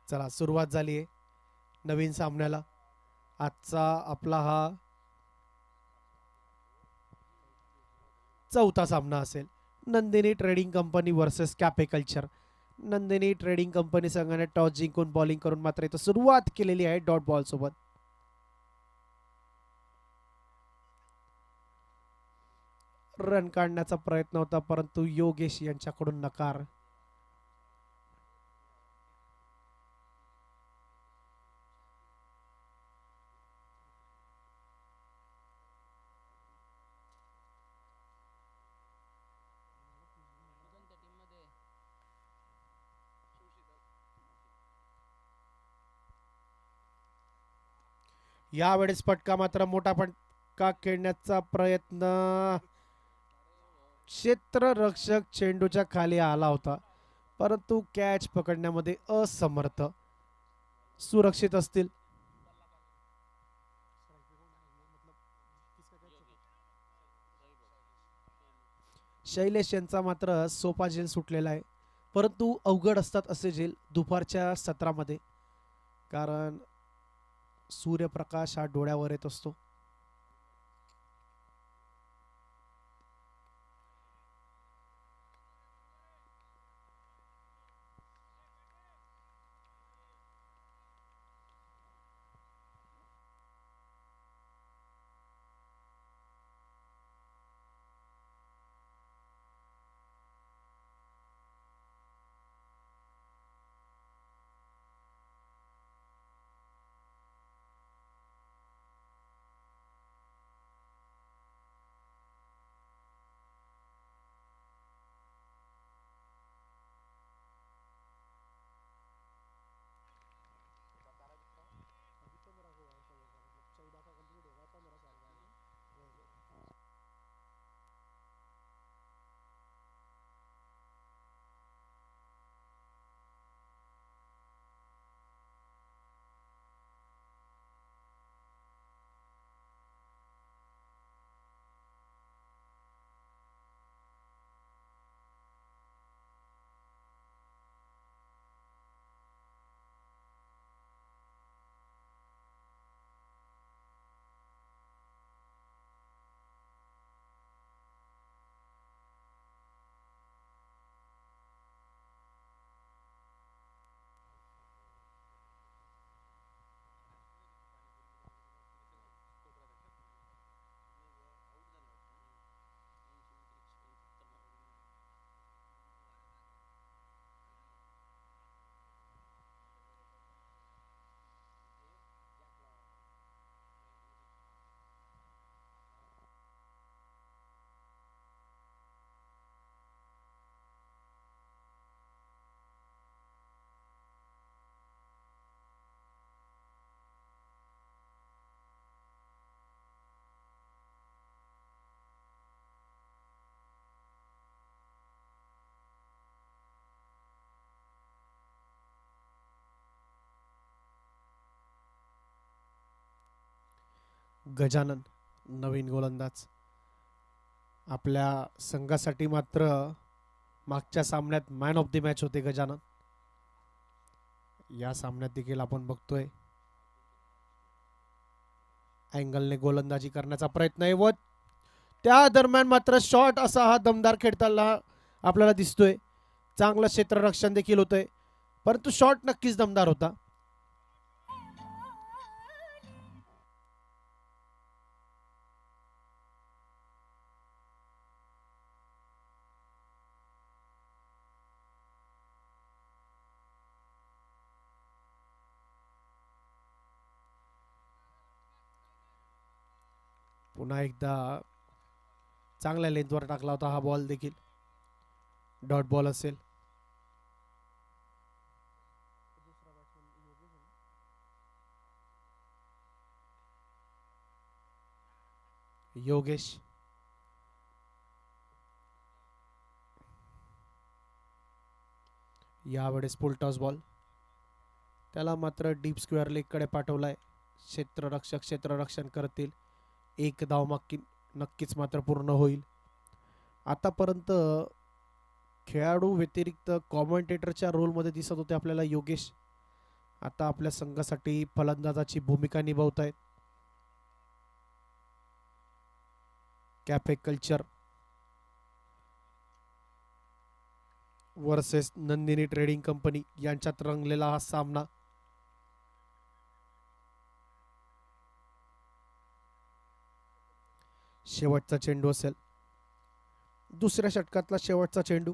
चला सुरुवात झाली आहे नवीन सामन्याला. आजचा आपला हा चौथा सामना असेल. Nandini trading company versus cafe culture. Nandini trading company संघाने टॉस जिंकून बॉलिंग करून मात्र इथं सुरुवात केलेली आहे डॉट बॉल सोबत. रन काढण्याचा प्रयत्न होता परंतु योगेश यांच्याकडून नकार. यावेळेस फटका मात्र मोठा फटका खेळण्याचा प्रयत्न. क्षेत्ररक्षक चेंडूच्या खाली आला होता परंतु कॅच पकडण्यामध्ये असमर्थ. सुरक्षित असतील. शैलेश यांचा मात्र सोपा झेल सुटलेला आहे परंतु अवघड असतात असे झेल दुपारच्या सत्रामध्ये, कारण सूर्यप्रकाश हा डोळ्यावर येत असतो. गजानन नवीन गोलंदाज. आपल्या संघासाठी मात्र मागच्या सामन्यात मॅन ऑफ द मॅच होते गजानन. या सामन्यात देखील आपण बघतोय अँगलने गोलंदाजी करण्याचा प्रयत्न आहे व त्या दरम्यान मात्र शॉट असा हा दमदार खेळताना आपल्याला दिसतोय. चांगलं क्षेत्ररक्षण देखील होतंय परंतु शॉट नक्कीच दमदार होता. पुन्हा एकदा चांगल्या लेंथवर टाकला होता हा बॉल देखील. डॉट बॉल असेल. योगेश यावेळेस फुल टॉस बॉल. त्याला मात्र डीप स्क्वेअर लेग कडे पाठवलाय. क्षेत्ररक्षण करतील. एक धाव मागकी नक्कीच मात्र पूर्ण होईल. आतापर्यंत खेळाडू व्यतिरिक्त कॉमेंटेटरच्या रोलमध्ये दिसत होते आपल्याला योगेश, आता आपल्या संघासाठी फलंदाजाची भूमिका निभावत आहेत cafe culture versus Nandini trading company यांच्यात रंगलेला हा सामना. शेवटचा चेंडू असेल, दुसऱ्या षटकातला शेवटचा चेंडू.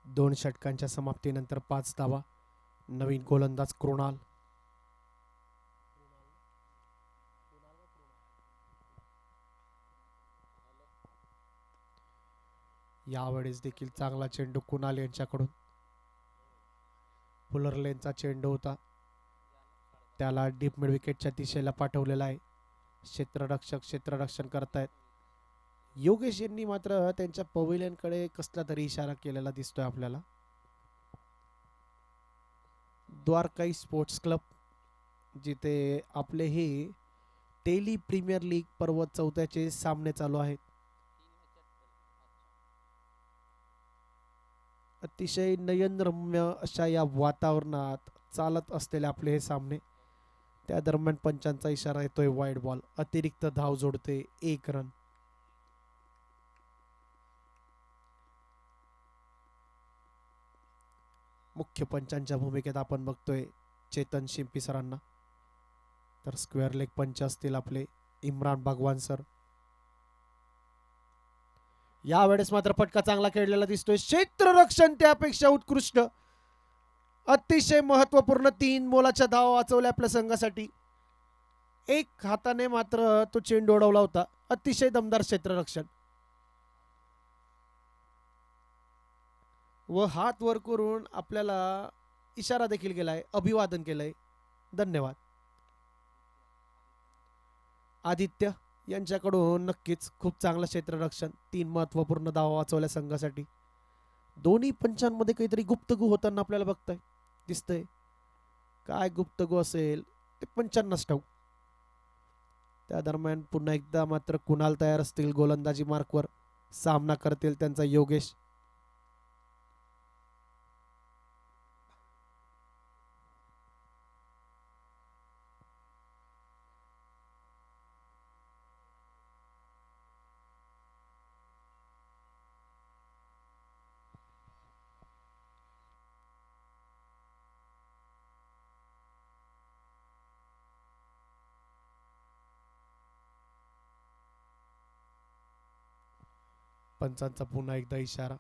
दोन षटकांच्या समाप्तीनंतर 5 धावा. नवीन गोलंदाज कृणाल. यावेळेस देखील चांगला चेंडू कुणाल यांच्याकडून. फुलर लेनचा चेंडू होता, त्याला डीप मिड विकेटच्या दिशेला पाठवलेला आहे. क्षेत्ररक्षण करतायत. योगेश यांनी मात्र त्यांच्या पवेलियनकडे कसला तरी इशारा केलेला दिसतोय आपल्याला. द्वारकाई स्पोर्ट्स क्लब जिथे आपले हे टेली प्रीमियर लीग पर्व 14चे सामने चालू आहेत. अतिशय नयनरम्य अशा या वातावरणात चालत असलेले आपले हे सामने. त्या दरम्यान पंचांचा इशारा येतोय वाईड बॉल. अतिरिक्त धाव जोडते 1 रन. मुख्य पंचांच्या भूमिकेत आपण बघतोय चेतन शिंपी सरांना. तर स्क्वेअर लेग पंच असतील आपले इम्रान भगवान सर. यावेळेस मात्र फटका चांगला खेळलेला दिसतोय. क्षेत्ररक्षण त्यापेक्षा उत्कृष्ट. अतिशय महत्वपूर्ण 3 मोलाच्या धावा वाचवल्या आपल्या संघासाठी. एक हाताने मात्र तो चेंडू उडवला होता. अतिशय दमदार क्षेत्ररक्षण व हात वर करून आपल्याला इशारा देखील केलाय, अभिवादन केलंय. धन्यवाद. आदित्य यांच्याकडून नक्कीच खूप चांगलं क्षेत्ररक्षण. 3 महत्वपूर्ण धावा वाचवल्या संघासाठी. दोन्ही पंचांमध्ये काहीतरी गुप्तगू होताना आपल्याला बघताय दिसतंय. काय गुप्तगू असेल ते पंचांनाच ठाऊक. त्या दरम्यान पुन्हा एकदा मात्र कुणाल तयार असतील गोलंदाजी मार्कवर. सामना करतील त्यांचा योगेश. पंचांचा पुन्हा एकदा इशारा.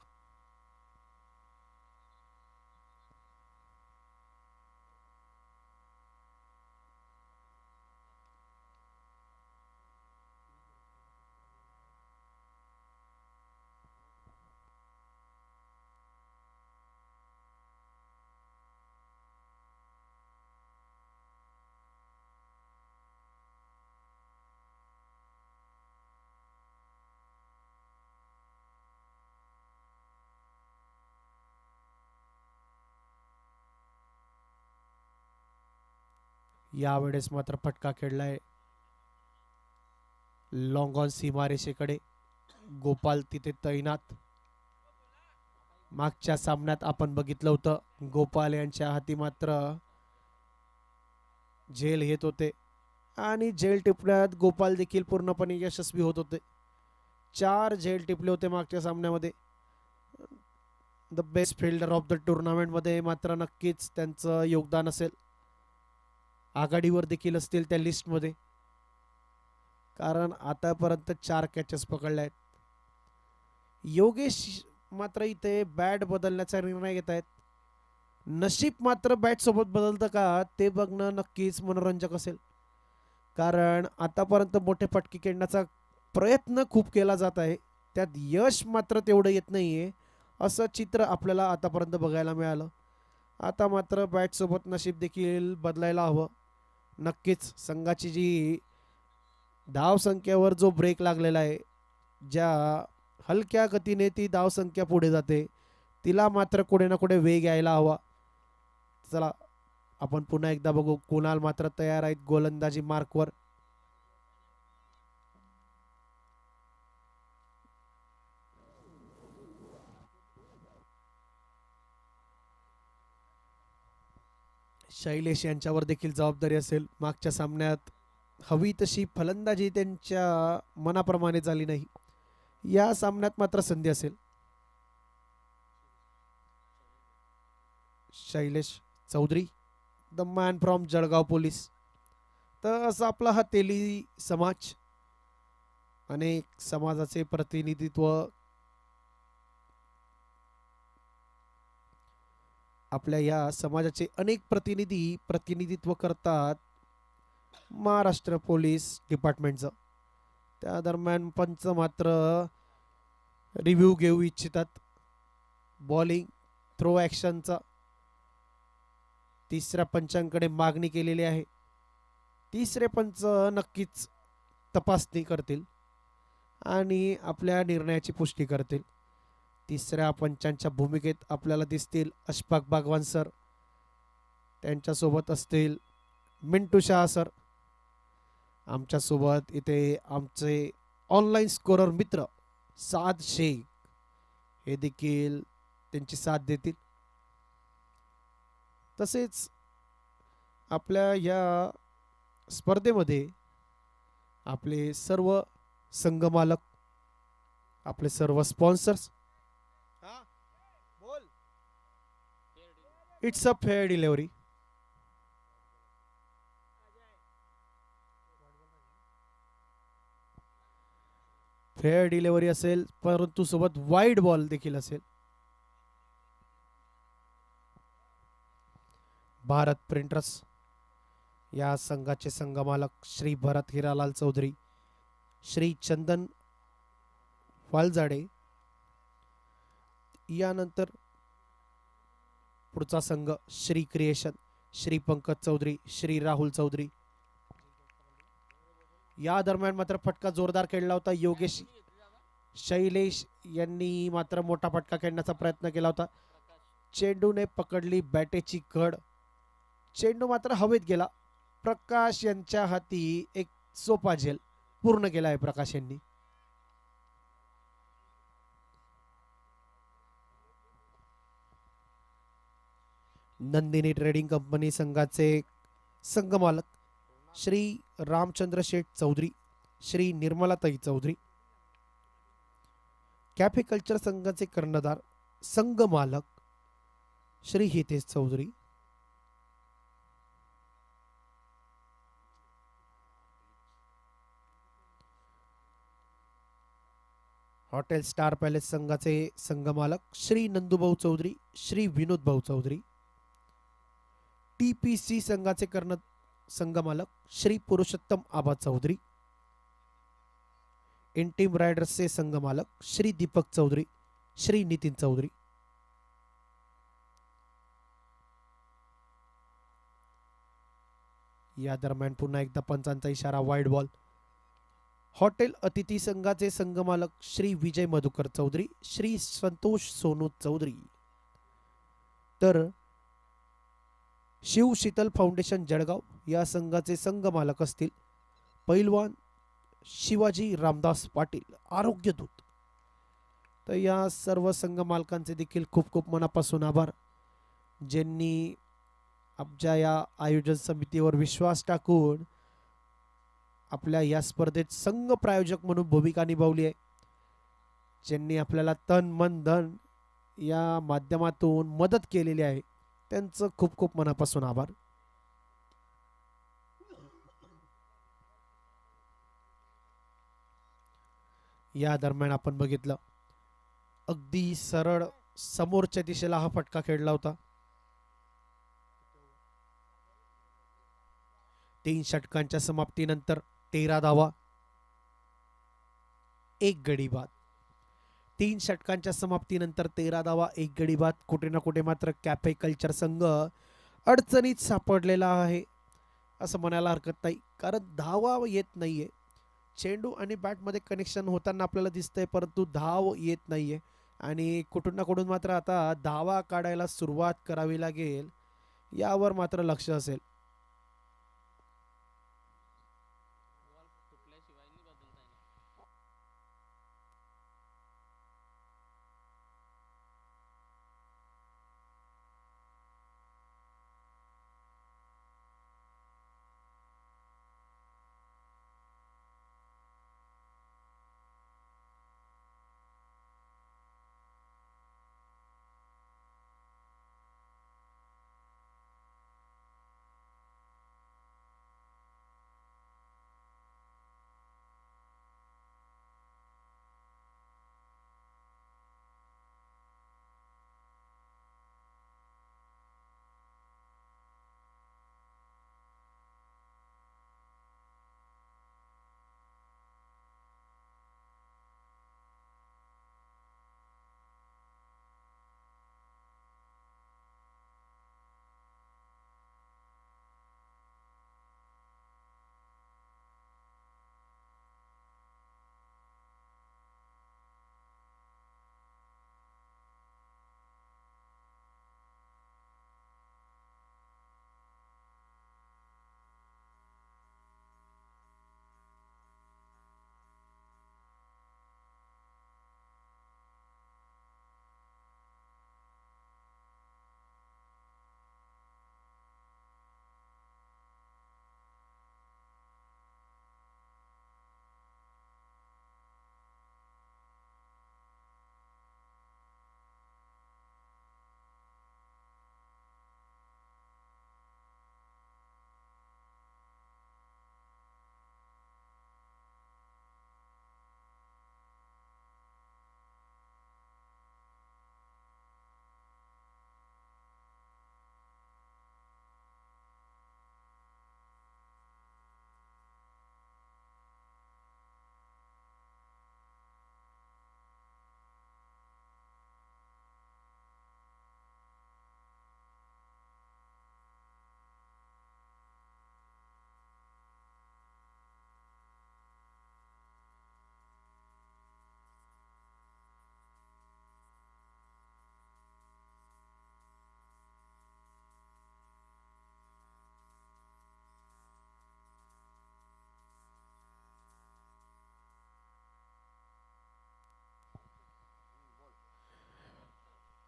यावेळेस मात्र फटका खेळलाय लॉंग ऑन सीमारेषेकडे. गोपाल तिथे तैनात. मागच्या सामन्यात आपण बघितलं होतं गोपाल यांच्या हाती मात्र झेल येत होते आणि झेल टिपण्यात गोपाल देखील पूर्णपणे यशस्वी होत होते. 4 झेल टिपले होते मागच्या सामन्यामध्ये. The best fielder of the tournament मध्ये मात्र नक्कीच त्यांचं योगदान असेल. आघाडीवर देखील असतील त्या लिस्टमध्ये, कारण आतापर्यंत 4 कॅचेस पकडल्या आहेत. योगेश मात्र इथे बॅट बदलण्याचा निर्णय घेत आहेत. नशीब मात्र बॅट सोबत बदलतं का ते बघणं नक्कीच मनोरंजक असेल, कारण आतापर्यंत मोठे फटके खेळण्याचा प्रयत्न खूप केला जात आहे, त्यात यश मात्र तेवढं येत नाहीये असं चित्र आपल्याला आतापर्यंत बघायला मिळालं. आता मात्र बॅट सोबत नशीब देखील बदलायला हवं. नक्कीच संघाची जी धावसंख्येवर जो ब्रेक लागलेला आहे, ज्या हलक्या गतीने ती धावसंख्या पुढे जाते, तिला मात्र कुठे ना कुठे वेग यायला हवा. चला आपण पुन्हा एकदा बघू. कुणाल मात्र तयार आहेत गोलंदाजी मार्कवर. शैलेश यांच्यावर देखील जबाबदारी असेल. मागच्या सामन्यात हवी तशी फलंदाजी त्यांच्या मनाप्रमाणे झाली नाही. या सामन्यात मात्र संधी असेल. Shailesh Chaudhari, the man from Jalgaon police. तर असा आपला हा तेली समाज, अनेक समाजाचे प्रतिनिधित्व आपल्या या समाजाचे अनेक प्रतिनिधित्व करतात महाराष्ट्र पोलीस डिपार्टमेंटचं. त्या दरम्यान पंच मात्र रिव्ह्यू घेऊ इच्छितात बॉलिंग थ्रो ॲक्शनचा. तिसऱ्या पंचांकडे मागणी केलेली आहे. तिसरे पंच नक्कीच तपासणी करतील आणि आपल्या निर्णयाची पुष्टी करतील. तिसऱ्या पंचांच्या भूमिकेत आपल्याला दिसतील अशफाक बागवान सर, त्यांच्यासोबत असतील मिंटू शाह सर. आमच्यासोबत इथे आमचे ऑनलाईन स्कोरर मित्र साद शेख हे देखील त्यांची साथ देतील. तसेच आपल्या या स्पर्धेमध्ये आपले सर्व संघमालक, आपले सर्व sponsors. It's a fair delivery. Fair delivery असेल, परंतु सोबत वाईड बॉल देखील असेल. भारत प्रिंटर्स या संघाचे संघमालक श्री भरत हिरालाल चौधरी, श्री चंदन वालजाडे. यानंतर पुढचा संघ श्री क्रिएशन, श्री पंकज चौधरी, श्री राहुल चौधरी. या दरम्यान मात्र फटका जोरदार खेळला होता योगेश. शैलेश यांनी मात्र मोठा फटका खेळण्याचा प्रयत्न केला होता. चेंडूने पकडली बॅटेची कड. चेंडू मात्र हवेत गेला. प्रकाश यांच्या हाती एक सोपा झेल पूर्ण केला आहे प्रकाश यांनी. नंदिनी ट्रेडिंग कंपनी संघाचे संघमालक श्री रामचंद्र शेठ चौधरी, श्री निर्मलाताई चौधरी. कॅफे कल्चर संघाचे कर्णधार संघमालक Shri Hitesh Chaudhari. Hotel star palace संघाचे संघमालक श्री नंदूभाऊ चौधरी, श्री विनोद भाऊ चौधरी. टीपीसी संघाचे संघमालक श्री पुरुषोत्तम आबा चौधरी. इंटीम रायडर्सचे संघमालक श्री दीपक चौधरी, श्री नितीन चौधरी. या दरम्यान पुन्हा एकदा पंचांचा इशारा, वाईड बॉल. हॉटेल अतिथी संघाचे संघमालक श्री विजय मधुकर चौधरी, श्री संतोष सोनू चौधरी. तर शिव शीतल फाउंडेशन जळगाव या संघाचे संघमालक असतील पैलवान शिवाजी रामदास पाटील, आरोग्य दूत. तर या सर्व संघ मालकांचे देखील खूप खूप मनापासून आभार, ज्यांनी आमच्या या आयोजन समितीवर विश्वास टाकून आपल्या या स्पर्धेत संघ प्रायोजक म्हणून भूमिका निभावली आहे, ज्यांनी आपल्याला तन मन धन या माध्यमातून मदत केलेली आहे, त्यांचं खूप खूप मनापासून आभार. या दरम्यान आपण बघितलं अगदी सरळ समोरच्या दिशेला हा फटका खेळला होता. 3 षटकांच्या समाप्तीनंतर 13 धावा, 1 गडी बाद. 3 षटकांच्या समाप्तीनंतर 13 धावा, 1 गडी बाद. कुठे ना कुठे मात्र कॅफे कल्चर संघ अडचणीत सापडलेला आहे असं म्हणायला हरकत नाही, कारण धावा येत नाहीये. चेंडू आणि बॅटमध्ये कनेक्शन होताना आपल्याला दिसतंय, परंतु धाव येत नाहीये आणि कुठून ना कुठून मात्र आता धावा काढायला सुरुवात करावी लागेल, यावर मात्र लक्ष असेल.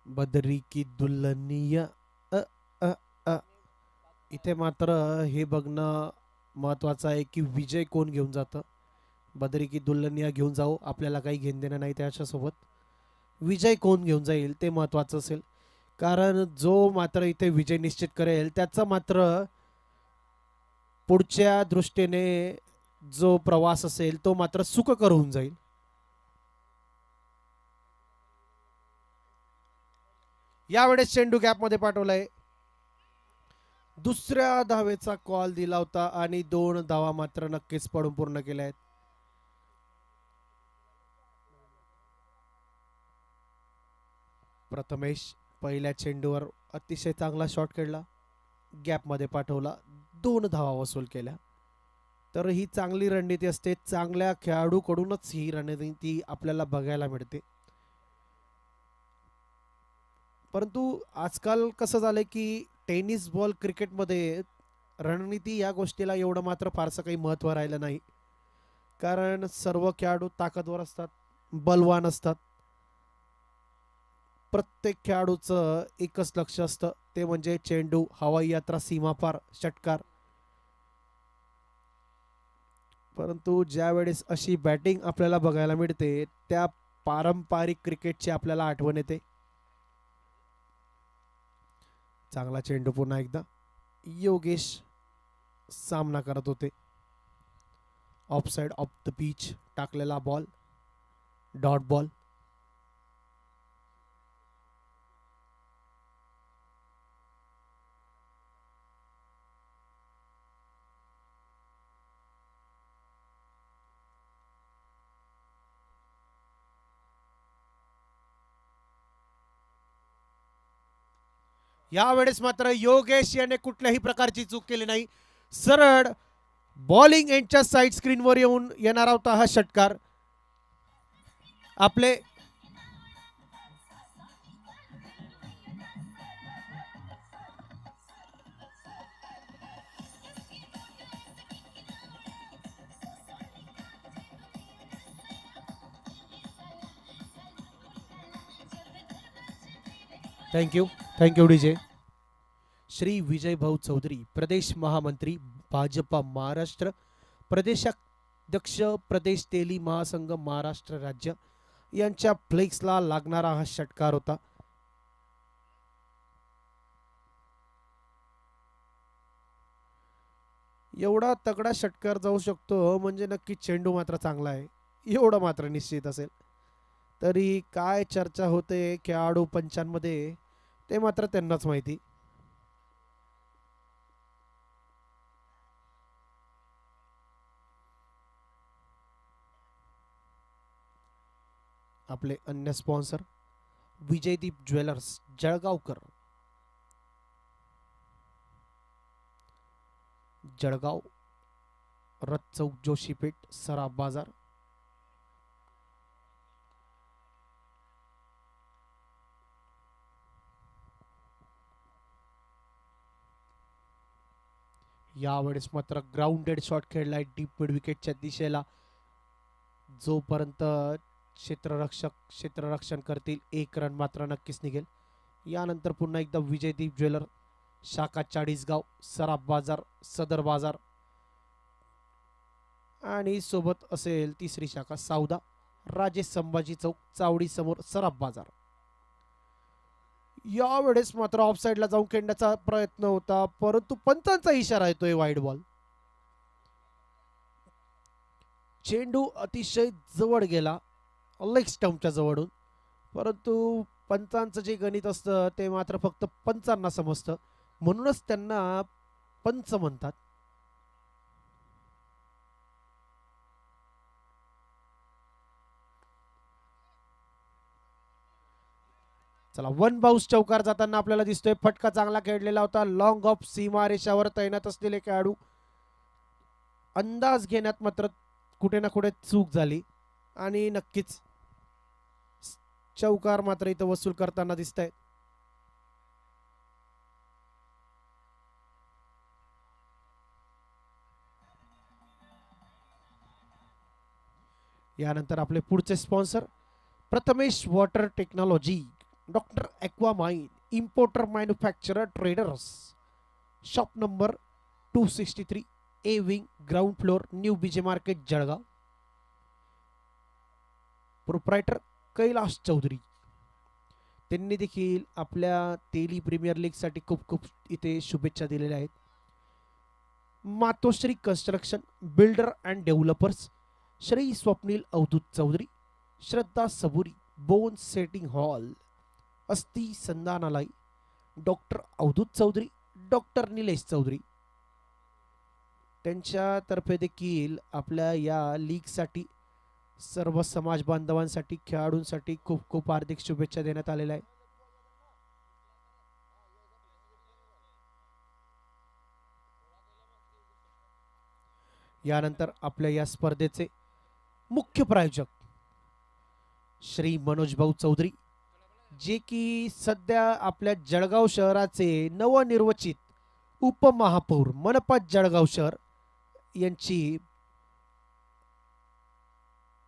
बदरी की दुल्हनिया अ, अ, अ. इथे मात्र हे बघणं महत्वाचं आहे की विजय कोण घेऊन जातं. बदरी की दुल्हनिया घेऊन जाऊ, आपल्याला काही घेणं देणं नाही त्याच्यासोबत. विजय कोण घेऊन जाईल ते महत्वाचं असेल, कारण जो मात्र इथे विजय निश्चित करेल त्याचा मात्र पुढच्या दृष्टीने जो प्रवास असेल तो मात्र सुखकर होऊन जाईल. यावेळेस चेंडू गॅपमध्ये पाठवलाय. दुसऱ्या धावेचा कॉल दिला होता आणि 2 धावा मात्र नक्कीच पडून पूर्ण केल्या आहेत. प्रथमेश पहिल्या चेंडूवर अतिशय चांगला शॉट खेळला, गॅपमध्ये पाठवला, 2 धावा वसूल केल्या. तर ही चांगली रणनीती असते, चांगल्या खेळाडूकडूनच ही रणनीती आपल्याला बघायला मिळते. परंतु आजकाल कसं झालंय की टेनिस बॉल क्रिकेटमध्ये रणनीती या गोष्टीला एवढं मात्र फारसं काही महत्त्व राहिलं नाही, कारण सर्व खेळाडू ताकदवर असतात, बलवान असतात प्रत्येक खेळाडूचं एकच लक्ष असतं, ते म्हणजे चेंडू, हवाई यात्रा, सीमापार, षटकार. परंतु ज्या वेळेस अशी बॅटिंग आपल्याला बघायला मिळते, त्या पारंपरिक क्रिकेटची आपल्याला आठवण येते. चांगला चेंडू पुन्हा एकदा. योगेश सामना करत होते. Of side of the pitch टाकलेला बॉल, डॉट बॉल. यावेळेस मात्र योगेश याने कुठल्याही प्रकारची चूक केली नाही. सरळ बॉलिंग एंडच्या साईड स्क्रीनवर येऊन येणार होता हा षटकार. आपले थँक्यू डीजे. श्री विजय भाऊ चौधरी, प्रदेश महामंत्री, भाजपा महाराष्ट्र, प्रदेशाध्यक्ष, प्रदेश तेली महासंघ महाराष्ट्र राज्य यांच्या फ्लेक्सला लागणारा हा षटकार होता. एवढा तगडा षटकार जाऊ शकतो म्हणजे नक्की चेंडू मात्र चांगला आहे, एवढं मात्र निश्चित असेल. तरी काय चर्चा होते खेळाडू पंचांमध्ये ते मात्र त्यांनाच माहिती. आपले अन्य स्पॉन्सर विजयदीप ज्वेलर्स जळगावकर, जळगाव, रथ चौक, जोशीपेठ, सराफ बाजार. यावेळेस मात्र ग्राउंडेड शॉट खेळलाय डीप मिड विकेटच्या दिशेला. जोपर्यंत क्षेत्ररक्षण करतील, एक रन मात्र नक्कीच निघेल. यानंतर पुन्हा एकदा विजयदीप ज्वेलर, शाखा चाळीसगाव, सराफ बाजार, सदर बाजार आणि सोबत असेल तिसरी शाखा सावदा, राजे संभाजी चौक, चावडी समोर, सराफ बाजार. यावेळेस मात्र ऑफ साइडला जाऊन खेळण्याचा प्रयत्न होता, परंतु पंचांचा इशारा येतोय वाईड बॉल. चेंडू अतिशय जवळ गेला, लेग स्टंपच्या जवळून, परंतु पंचांचं जे गणित असतं ते मात्र फक्त पंचांना समजतं, म्हणूनच त्यांना पंच म्हणतात. चला, वन बाउन्स चौकार जाताना आपल्याला दिसतोय. फटका चांगला खेळलेला होता. लॉंग ऑफ सीमा रेषावर तैनात असलेले खेळाडू अंदाज घेण्यात मात्र कुठे ना कुठे चूक झाली आणि नक्कीच चौकार मात्र इथं वसूल करताना दिसत आहे. यानंतर आपले पुढचे sponsor Prathamesh water technology, doctor Aquamine, importer, manufacturer, traders, shop number 263, A wing, ground floor, new BJ market, Jalgaon. Proprietor Kailash Chaudhari, त्यांनी देखील आपल्या तेली प्रीमियर लीग साठी खूप खूप इथे शुभेच्छा दिलेल्या आहेत. Matoshri construction, builder and developers, Shri Swapnil Avdhoot Chaudhari, Shraddha Saburi, bone setting hall, अस्थि संदानालय, डॉक्टर अवधूत चौधरी, डॉक्टर निलेश चौधरी, त्यांच्यातर्फे देखील आपल्या या लीगसाठी सर्व समाज बांधवांसाठी, खेळाडूंसाठी खूप खूप हार्दिक शुभेच्छा देण्यात आलेल्या आहे. यानंतर आपल्या या स्पर्धेचे मुख्य प्रायोजक श्री मनोज भाऊ चौधरी, जे की सध्या आपल्या जळगाव शहराचे नवनिर्वाचित उपमहापौर, मनपा जळगाव शहर यांची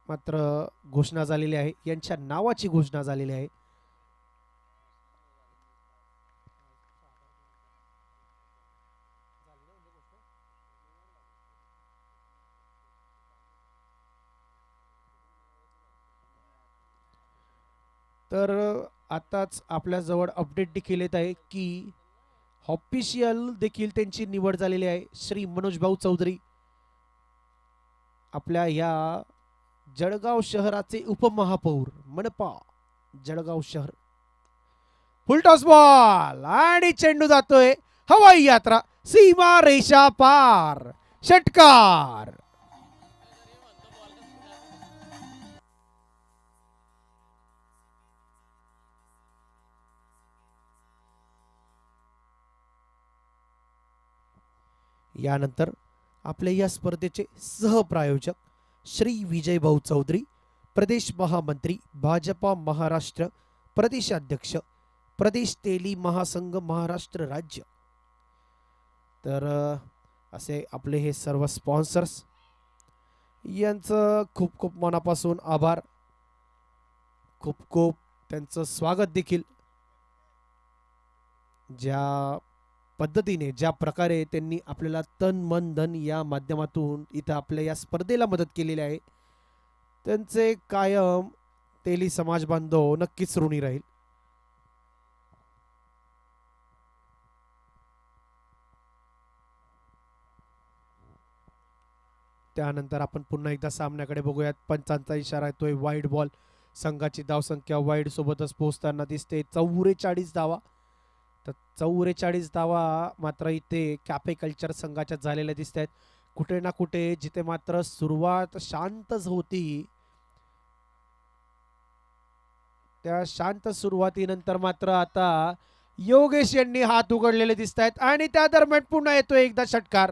मात्र घोषणा झालेली आहे, यांच्या नावाची घोषणा झालेली आहे. तर आताच आपल्याजवळ अपडेट देखील येत आहे की ऑफिशियल देखील त्यांची निवड झालेली आहे. श्री मनोज भाऊ चौधरी आपल्या या जळगाव शहराचे उपमहापौर मनपा जळगाव शहर. फुलटॉस बॉल आणि चेंडू जातोय हवाई यात्रा सीमा रेषा पार. षटकार. यानंतर आपल्या या स्पर्धेचे सहप्रायोजक श्री विजय भाऊ चौधरी, प्रदेश महामंत्री भाजपा महाराष्ट्र प्रदेशाध्यक्ष प्रदेश तेली महासंघ महाराष्ट्र राज्य. तर असे आपले हे सर्व स्पॉन्सर्स यांचं खूप खूप मनापासून आभार. खूप खूप त्यांचं स्वागत देखील. ज्या पद्धतीने ज्या प्रकारे त्यांनी आपल्याला तन मन धन या माध्यमातून इथं आपल्या या स्पर्धेला मदत केलेली आहे त्यांचे कायम तेली समाज बांधव नक्कीच ऋणी राहील. त्यानंतर आपण पुन्हा एकदा सामन्याकडे बघूयात. पंचांचा इशारा येतोय वाईड बॉल. संघाची धावसंख्या वाईड सोबतच पोहोचताना दिसते 44 धावा. तर 44 धावा मात्र इथे कॅफे कल्चर संघाच्या झालेल्या दिसत आहेत. कुठे ना कुठे जिथे मात्र सुरुवात शांतच होती त्या शांत सुरुवातीनंतर मात्र आता योगेश यांनी हात उघडलेले दिसत आहेत आणि त्या दरम्यान पुन्हा येतोय एकदा षटकार.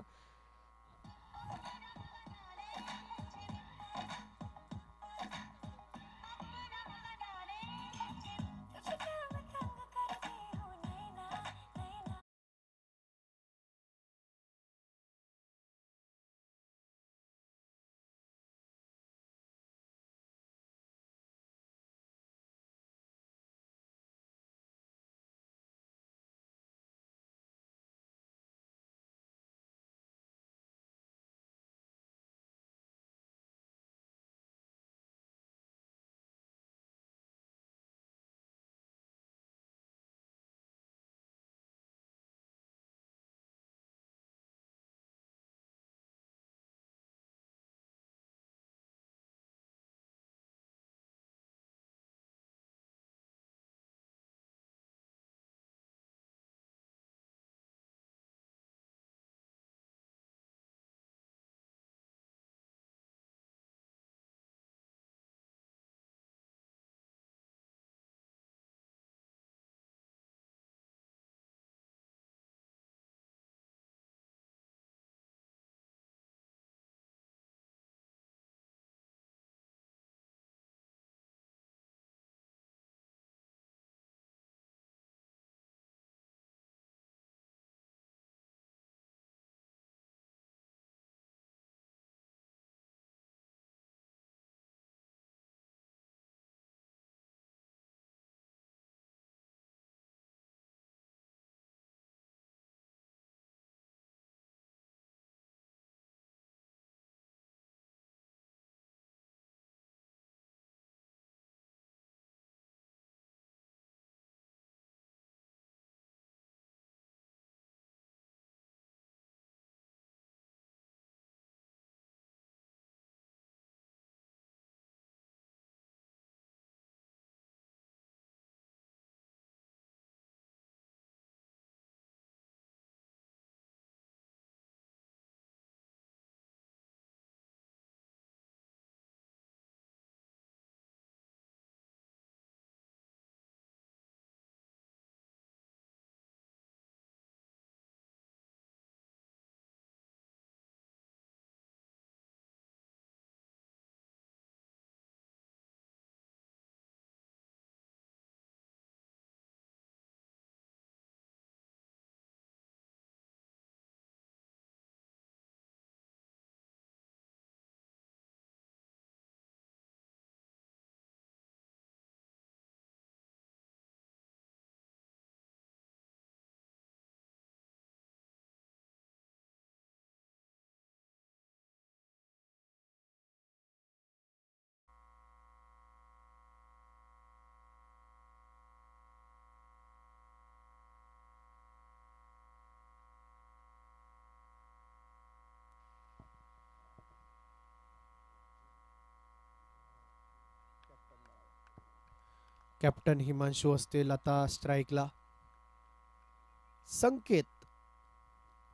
कॅप्टन हिमांशू असतील आता स्ट्राईकला.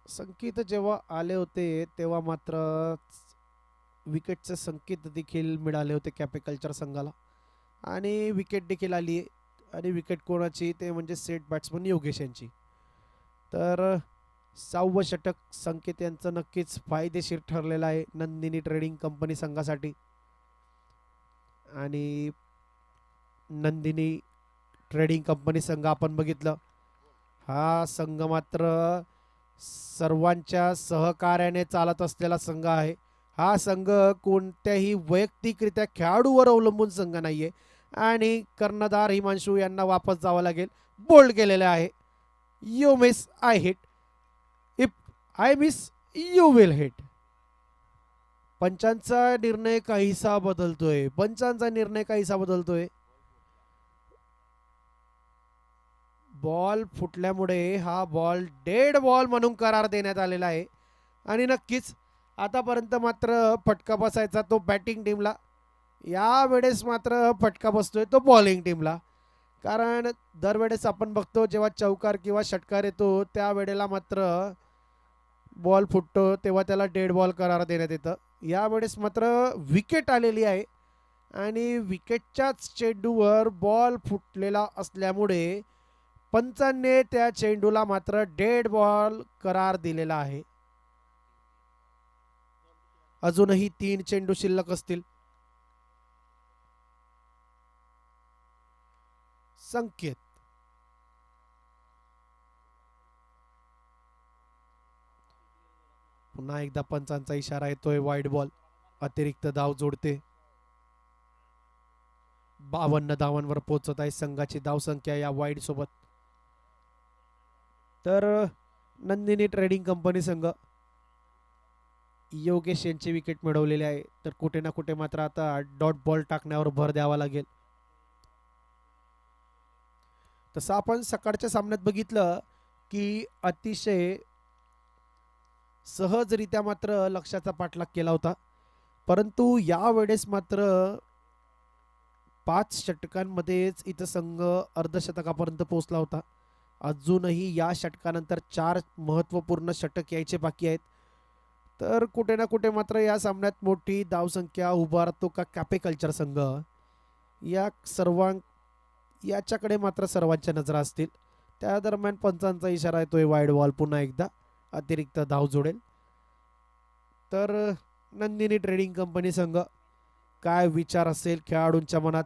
संकेत जेव्हा आले होते तेव्हा मात्र विकेटचे संकेत देखील मिळाले होते कॅपिकल्चर संघाला आणि विकेट देखील आली आहे. आणि विकेट कोणाची ते म्हणजे सेट बॅट्समन योगेश यांची. तर 6वं षटक संकेत यांचं नक्कीच फायदेशीर ठरलेलं आहे नंदिनी ट्रेडिंग कंपनी संघासाठी. आणि नंदिनी ट्रेडिंग कंपनी संघ आपण बघितलं, हा संघ मात्र सर्वांच्या सहकार्याने चालत असलेला संघ आहे. हा संघ कोणत्याही वैयक्तिकरित्या खेळाडूवर अवलंबून संघ नाहीये. आणि कर्णधार हिमांशू यांना वापस जावं लागेल. बोल्ड केलेले आहे. You miss I hit, if I miss you will hit. पंचांचा निर्णय काहीसा बदलतोय. बॉल फुटल्यामुळे हा बॉल डेड बॉल म्हणून करार देण्यात आलेला आहे. आणि नक्कीच आतापर्यंत मात्र फटका बसायचा तो बॅटिंग टीमला, यावेळेस मात्र फटका बसतोय तो बॉलिंग टीमला. कारण दरवेळेस आपण बघतो जेव्हा चौकार किंवा षटकार येतो त्यावेळेला मात्र बॉल फुटतो तेव्हा त्याला डेड बॉल करार देण्यात येतं. यावेळेस मात्र विकेट आलेली आहे आणि विकेटच्याच चेंडूवर बॉल फुटलेला असल्यामुळे पंचांनी त्या चेंडूला मात्र डेड बॉल करार दिलेला आहे. अजूनही 3 चेंडू शिल्लक असतील. संकेत पुन्हा एकदा पंचांचा इशारा येतोय. वाईड बॉल, अतिरिक्त धाव जोडते. 52 धावांवर पोहोचत आहे संघाची धावसंख्या या वाईड सोबत. तर नंदिनी ट्रेडिंग कंपनी संघ योगेश यांची विकेट मिळवलेली आहे. तर कुठे ना कुठे मात्र आता डॉट बॉल टाकण्यावर भर द्यावा लागेल. तसं आपण सकाळच्या सामन्यात बघितलं की अतिशय सहजरित्या मात्र लक्ष्याचा पाठलाग केला होता. परंतु यावेळेस मात्र 5 षटकांमध्येच इथं संघ अर्धशतकापर्यंत पोहोचला होता. अजूनही या षटकानंतर 4 महत्त्वपूर्ण षटक यायचे बाकी आहेत. तर कुठे ना कुठे मात्र या सामन्यात मोठी धावसंख्या उभारतो का कॅपिकल्चर संघ, याच्याकडे मात्र सर्वांच्या नजरा असतील. त्या दरम्यान पंचांचा इशारा येतोय. वाईड बॉल पुन्हा एकदा अतिरिक्त धाव जोडेल. तर नंदिनी ट्रेडिंग कंपनी संघ काय विचार असेल खेळाडूंच्या मनात,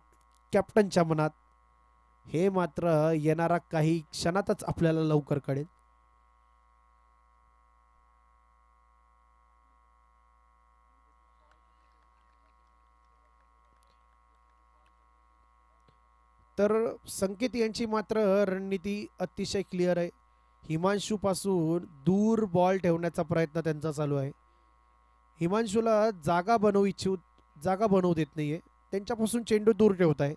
कॅप्टनच्या मनात, हे मात्र येणारा काही क्षणातच आपल्याला लवकर कळेल. तर संकेत यांची मात्र रणनीती अतिशय क्लिअर आहे. हिमांशू पासून दूर बॉल ठेवण्याचा प्रयत्न त्यांचा चालू आहे. हिमांशूला जागा बनवू देत नाहीये. त्यांच्यापासून चेंडू दूर ठेवत आहे.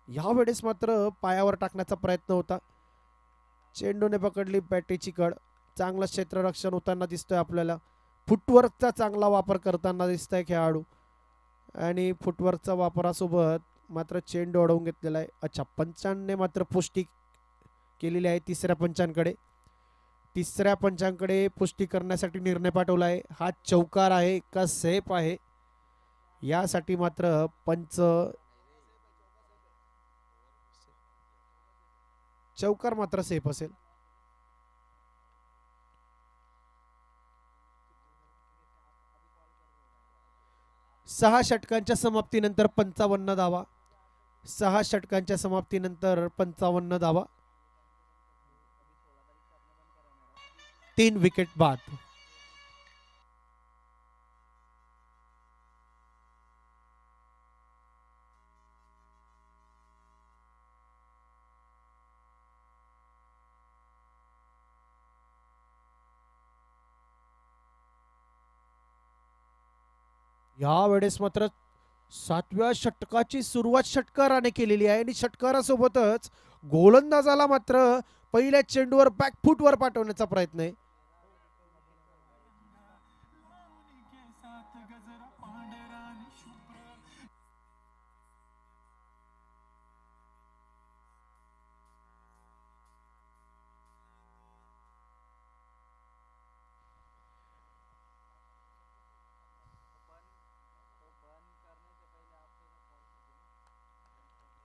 यावेळेस मात्र पायावर टाकण्याचा प्रयत्न होता. चेंडूने पकडली बॅटीची कड. चांगलं क्षेत्ररक्षण होताना दिसतोय आपल्याला. फुटवर्कचा चांगला वापर करताना दिसतंय खेळाडू. आणि फुटवर्कचा वापरासोबत मात्र चेंडू अडवून घेतलेला आहे. अच्छा, पंचांनी मात्र पुष्टी केलेली आहे तिसऱ्या पंचांकडे पुष्टी करण्यासाठी निर्णय पाठवला आहे. हा चौकार आहे का सेफ आहे यासाठी मात्र पंच चौकार मात्र सेफ असेल. सहा षटकांच्या समाप्तीनंतर 55 धावा. 6 षटकांच्या समाप्तीनंतर 55 धावा. 3 विकेट बाद. यावेळेस मात्र 7व्या षटकाची सुरुवात षटकाराने केलेली आहे आणि षटकारासोबतच गोलंदाजाला मात्र पहिल्या चेंडूवर बॅकफुटवर पाठवण्याचा प्रयत्न आहे.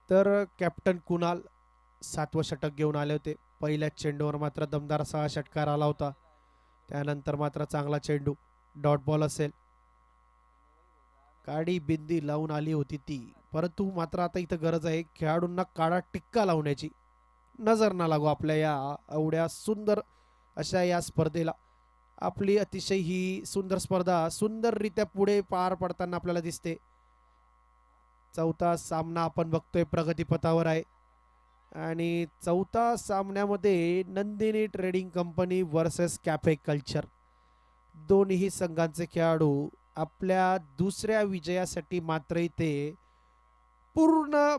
तर कॅप्टन कुणाल 7वं षटक घेऊन आले होते. पहिल्याच चेंडूवर मात्र दमदार असा षटकार आला होता. त्यानंतर मात्र चांगला चेंडू, डॉट बॉल असेल, काडी बिंदी लावून आली होती ती. परंतु मात्र आता इथं गरज आहे खेळाडूंना काळा टिक्का लावण्याची, नजर ना लागू आपल्या या एवढ्या सुंदर अशा या स्पर्धेला. आपली अतिशय ही सुंदर स्पर्धा सुंदररित्या पुढे पार पडताना आपल्याला दिसते. चौथा सामना आपण बघतोय प्रगतीपथावर आहे आणि चौथा सामन्यामध्ये Nandini trading company versus cafe culture, दोन्ही संघांचे खेळाडू आपल्या दुसऱ्या विजयासाठी मात्र इथे पूर्ण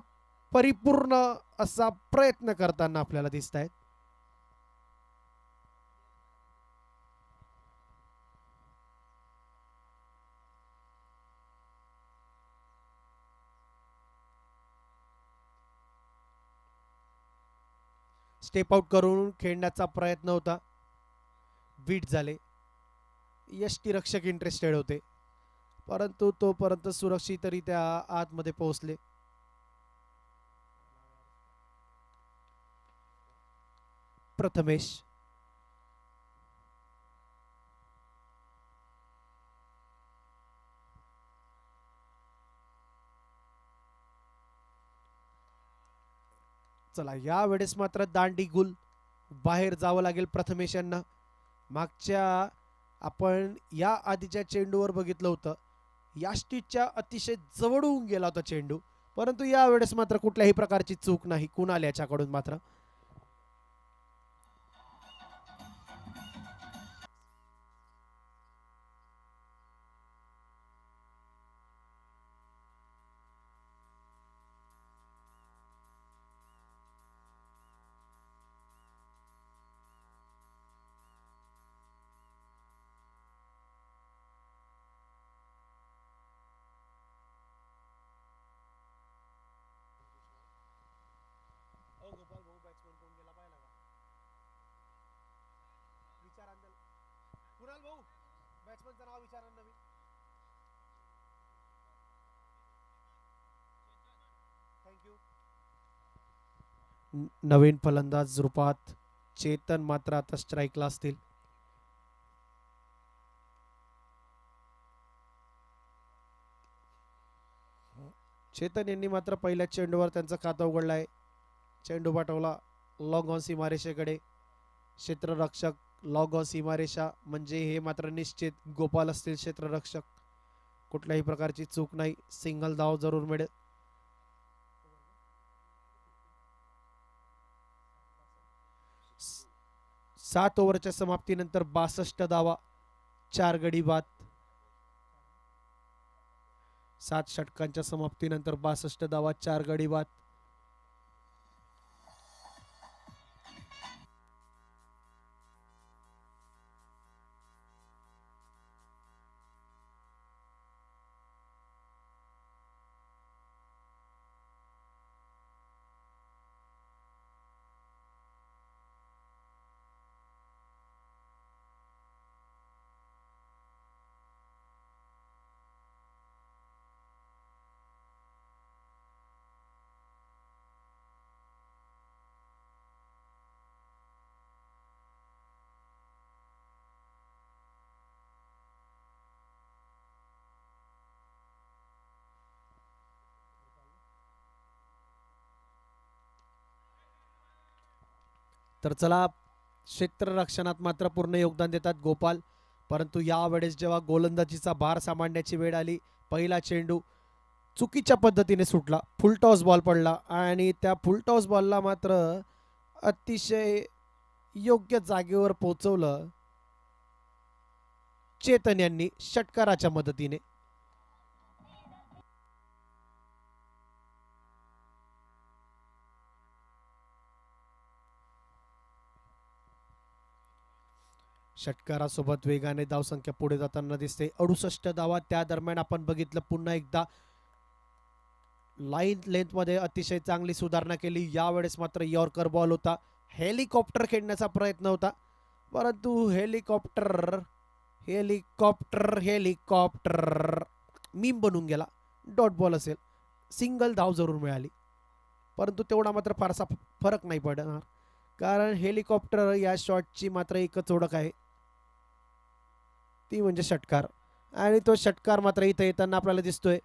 परिपूर्ण असा प्रयत्न करताना आपल्याला दिसत आहेत. स्टेप आउट करून खेळण्याचा प्रयत्न होता, बीट झाले. यष्टीरक्षक इंटरेस्टेड होते परंतु तोपर्यंत सुरक्षितरित्या आतमध्ये पोहोचले. प्रथमेश चला या वेळेस मात्र दांडी गुल बाहेर जावं लागेल प्रथमेश यांना. मागच्या आपण या आधीच्या चेंडूवर बघितलं होतं, याष्टीच्या अतिशय जवळून गेला होता चेंडू, परंतु या वेळेस मात्र कुठल्याही प्रकारची चूक नाही कुणाल याच्याकडून मात्र. कुणाल भाऊ बॅट्समनचं नाव विचारा नवीन. थँक्यू. नवीन फलंदाज रूपात चेतन मात्र आता स्ट्राईकला असतील. चेतन यांनी मात्र पहिल्या चेंडूवर त्यांचं खातं उघडलं आहे. चेंडू पाठवला लॉग ऑन सीमारेषेकडे. क्षेत्ररक्षक लॉग ऑन सीमारेषा म्हणजे हे मात्र निश्चित गोपाल असतील क्षेत्ररक्षक. कुठल्याही प्रकारची चूक नाही, सिंगल धाव जरूर मिळेल. 7 ओव्हरच्या समाप्तीनंतर 62 धावा, 4 गडी बाद. 7 षटकांच्या समाप्तीनंतर 62 धावा, 4 गडी बाद. तर चला क्षेत्ररक्षणात मात्र पूर्ण योगदान देतात गोपाल, परंतु यावेळेस जेव्हा गोलंदाजीचा भार सांभाळण्याची वेळ आली, पहिला चेंडू चुकीच्या पद्धतीने सुटला, फुलटॉस बॉल पडला आणि त्या फुलटॉस बॉलला मात्र अतिशय योग्य जागेवर पोहोचवलं चेतन यांनी षटकाराच्या मदतीने. षटकारासोबत वेगाने धावसंख्या पुढे जाताना दिसते. 68 धावा. त्या दरम्यान आपण बघितलं पुन्हा एकदा लाईन लेंथ मध्ये अतिशय चांगली सुधारणा केली. यावेळेस मात्र यॉर्कर बॉल होता, हेलिकॉप्टर खेळण्याचा प्रयत्न होता, परंतु हेलिकॉप्टर हेलिकॉप्टर हेलिकॉप्टर मीम बनून गेला. डॉट बॉल असेल, सिंगल धाव जरूर मिळाली. परंतु तेवढा मात्र फारसा फरक नाही पडणार, कारण हेलिकॉप्टर या शॉटची मात्र एकच ओळख आहे, ती म्हणजे षटकार. आणि तो षटकार मात्र इथे येताना आपल्याला दिसतोय.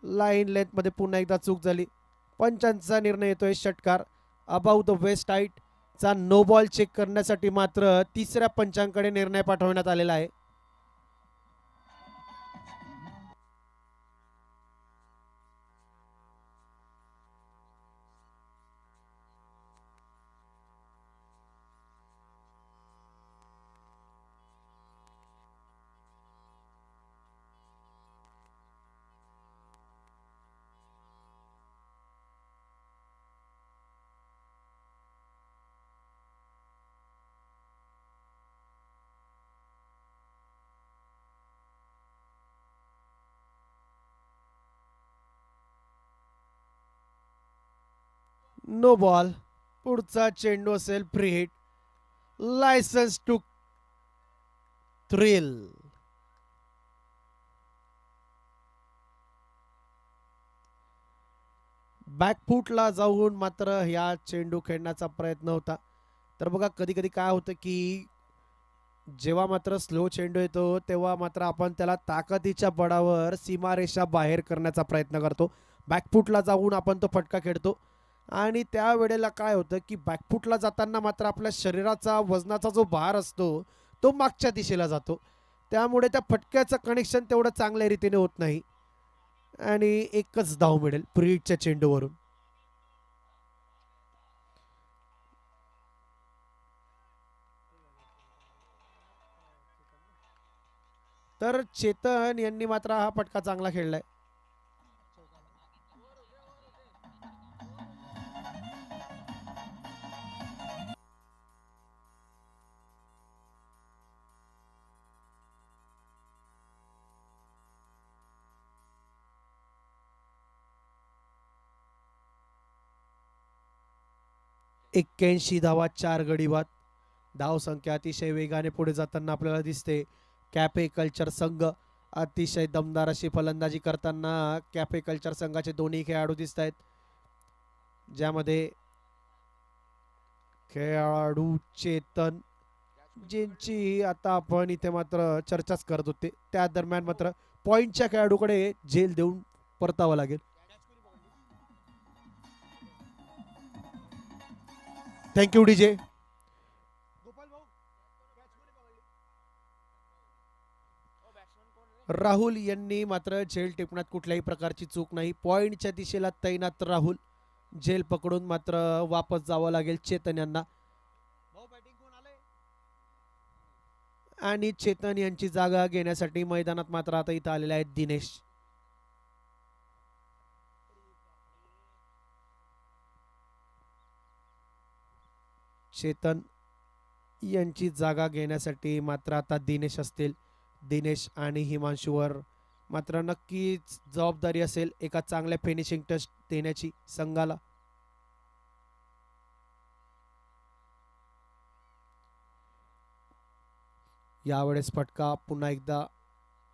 लाईन लेंथ मध्ये पुन्हा एकदा चूक झाली. पंचांचा निर्णय येतोय षटकार. अबाउ द वेस्ट हाईट चा नो बॉल चेक करण्यासाठी मात्र तिसऱ्या पंचांकडे निर्णय पाठवण्यात आलेला आहे. No ball. पुढचा चेंडू असेल free hit. License to thrill. बॅकफूटला जाऊन मात्र या चेंडू खेळण्याचा प्रयत्न होता. तर बघा कधी कधी काय होतं की जेव्हा मात्र स्लो चेंडू येतो तेव्हा मात्र आपण त्याला ताकदीच्या बळावर सीमारेषा बाहेर करण्याचा प्रयत्न करतो. बॅकफूटला जाऊन आपण तो फटका खेळतो आणि त्यावेळेला काय होतं की बॅकफूटला जाताना मात्र आपल्या शरीराचा वजनाचा जो भार असतो तो मागच्या दिशेला जातो, त्यामुळे त्या फटक्याचं कनेक्शन तेवढं चांगल्या रीतीने होत नाही आणि एकच धाव मिळेल फ्रीडच्या चेंडूवरून. तर चेतन यांनी मात्र हा फटका चांगला खेळलाय. 81 धावा 4 गडी बाद. धाव संख्या अतिशय वेगाने पुढे जाताना आपल्याला दिसते. कॅफे कल्चर संघ अतिशय दमदार अशी फलंदाजी करताना कॅफे कल्चर संघाचे दोन्ही खेळाडू दिसत आहेत, ज्यामध्ये खेळाडू चेतन ज्यांची आता आपण इथे मात्र चर्चाच करत होते, त्या दरम्यान मात्र पॉइंटच्या खेळाडूकडे झेल देऊन परतावं लागेल. Thank you DJ. राहुल यांनी मात्र झेल टिपण्यात कुठल्याही प्रकारची चूक नाही. पॉइंटच्या दिशेला तैनात राहुल. झेल पकडून मात्र वापस जावं लागेल चेतन यांना. आणि चेतन यांची जागा घेण्यासाठी मैदानात मात्र आता इथं आलेले आहेत दिनेश. चेतन यांची जागा घेण्यासाठी मात्र आता दिनेश असतील. दिनेश आणि हिमांशूवर मात्र नक्कीच जबाबदारी असेल एका चांगल्या फिनिशिंग टच देण्याची संघाला. यावेळेस फटका पुन्हा एकदा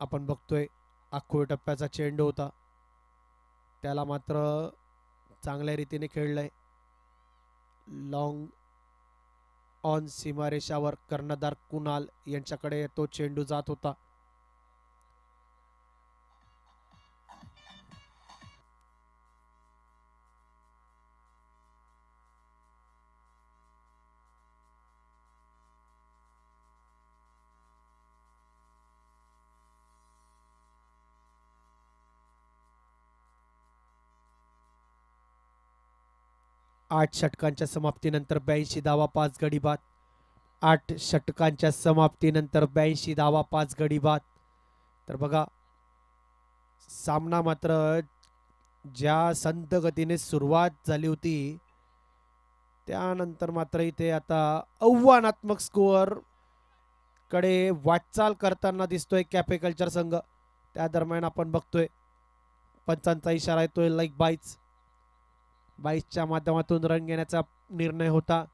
आपण बघतोय. अख्खोळ टप्प्याचा चेंडू होता, त्याला मात्र चांगल्या रीतीने खेळलंय. लॉंग ऑन सीमारेषावर कर्णधार कुणाल यांच्याकडे तो चेंडू जात होता. आठ षटकांच्या समाप्तीनंतर 82 धावा 5 गडी बाद. 8 षटकांच्या समाप्तीनंतर 82 धावा 5 गडी बाद. तर बघा सामना मात्र ज्या संत गतीने सुरुवात झाली होती त्यानंतर मात्र इथे आता आव्हानात्मक स्कोअर कडे वाटचाल करताना दिसतोय कॅफे कल्चर संघ. त्या दरम्यान आपण बघतोय पंचांचा इशारा येतोय लाईक बाईच. बाईसच्या माध्यमातून रन घेण्याचा निर्णय होता.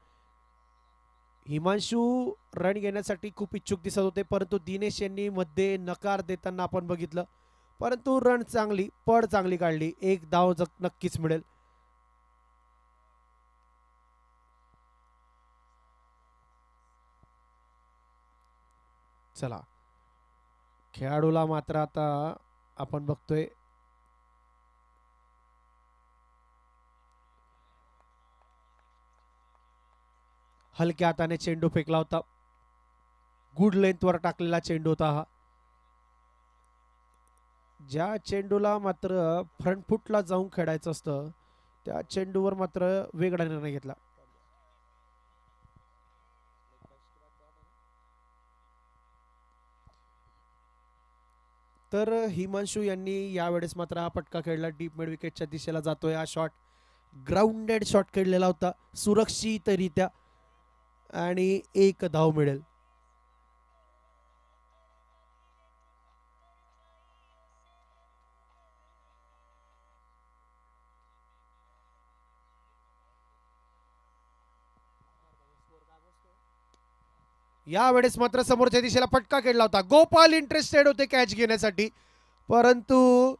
हिमांशू रन घेण्यासाठी खूप इच्छुक दिसत होते, परंतु दिनेश यांनी मध्ये नकार देताना आपण बघितलं. परंतु रन चांगली, पड चांगली काढली, एक धाव नक्कीच मिळेल. चला, खेळाडूला मात्र आता आपण बघतोय हलक्या हाताने चेंडू फेकला होता. गुड लेंथवर टाकलेला चेंडू होता हा. ज्या चेंडूला मात्र फ्रंट फुटला जाऊन खेळायचं असतं त्या चेंडूवर मात्र वेगळा निर्णय घेतला. तर हिमांशू यांनी यावेळेस मात्र हा फटका खेळला. डीप मिड विकेटच्या दिशेला जातोय हा शॉट. ग्राउंडेड शॉट खेळलेला होता सुरक्षितरित्या आणि एक धाव मिळेल. यावेळेस मात्र समोरच्या दिशेला फटका खेळला होता. गोपाल इंटरेस्टेड होते कॅच घेण्यासाठी, परंतु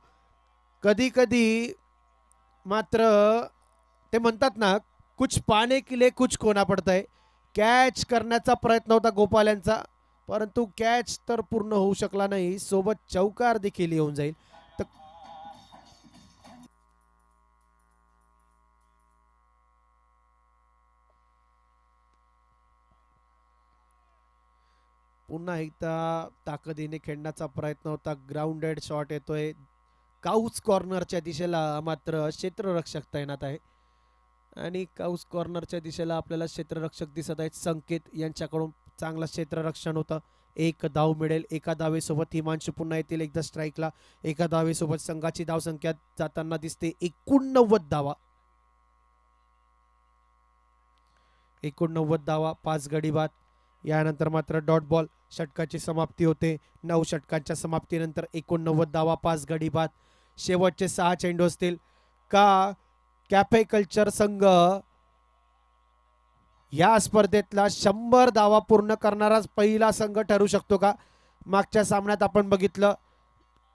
कधी कधी मात्र ते म्हणतात ना, कुछ पाने के लिए कुछ खोना पडता है. कॅच करण्याचा प्रयत्न होता गोपाल यांचा, परंतु कॅच तर पूर्ण होऊ शकला नाही. सोबत चौकार देखील येऊन जाईल. पुन्हा एकदा ताकदीने खेळण्याचा प्रयत्न होता. ग्राउंडेड शॉट येतोय काउच कॉर्नरच्या दिशेला, मात्र क्षेत्ररक्षक तैनात आहे आणि काउच कॉर्नरच्या दिशेला आपल्याला क्षेत्ररक्षक दिसत आहेत. संकेत यांच्याकडून चांगलं क्षेत्ररक्षण होतं. एक धाव मिळेल. एका धावेसोबत हिमांशू पुन्हा येतील एकदा स्ट्राईकला. एका धावेसोबत संघाची धावसंख्या जाताना दिसते 89 धावा. 89 धावा, 5 गडी बाद. यानंतर मात्र डॉट बॉल, षटकाची समाप्ती होते. 9 षटकांच्या समाप्तीनंतर 89 धावा, 5 गडी बाद. शेवटचे 6 चेंडू असतील का कॅफे कल्चर संघ या स्पर्धेतला 100 धावा पूर्ण करणाराच पहिला संघ ठरू शकतो का? मागच्या सामन्यात आपण बघितलं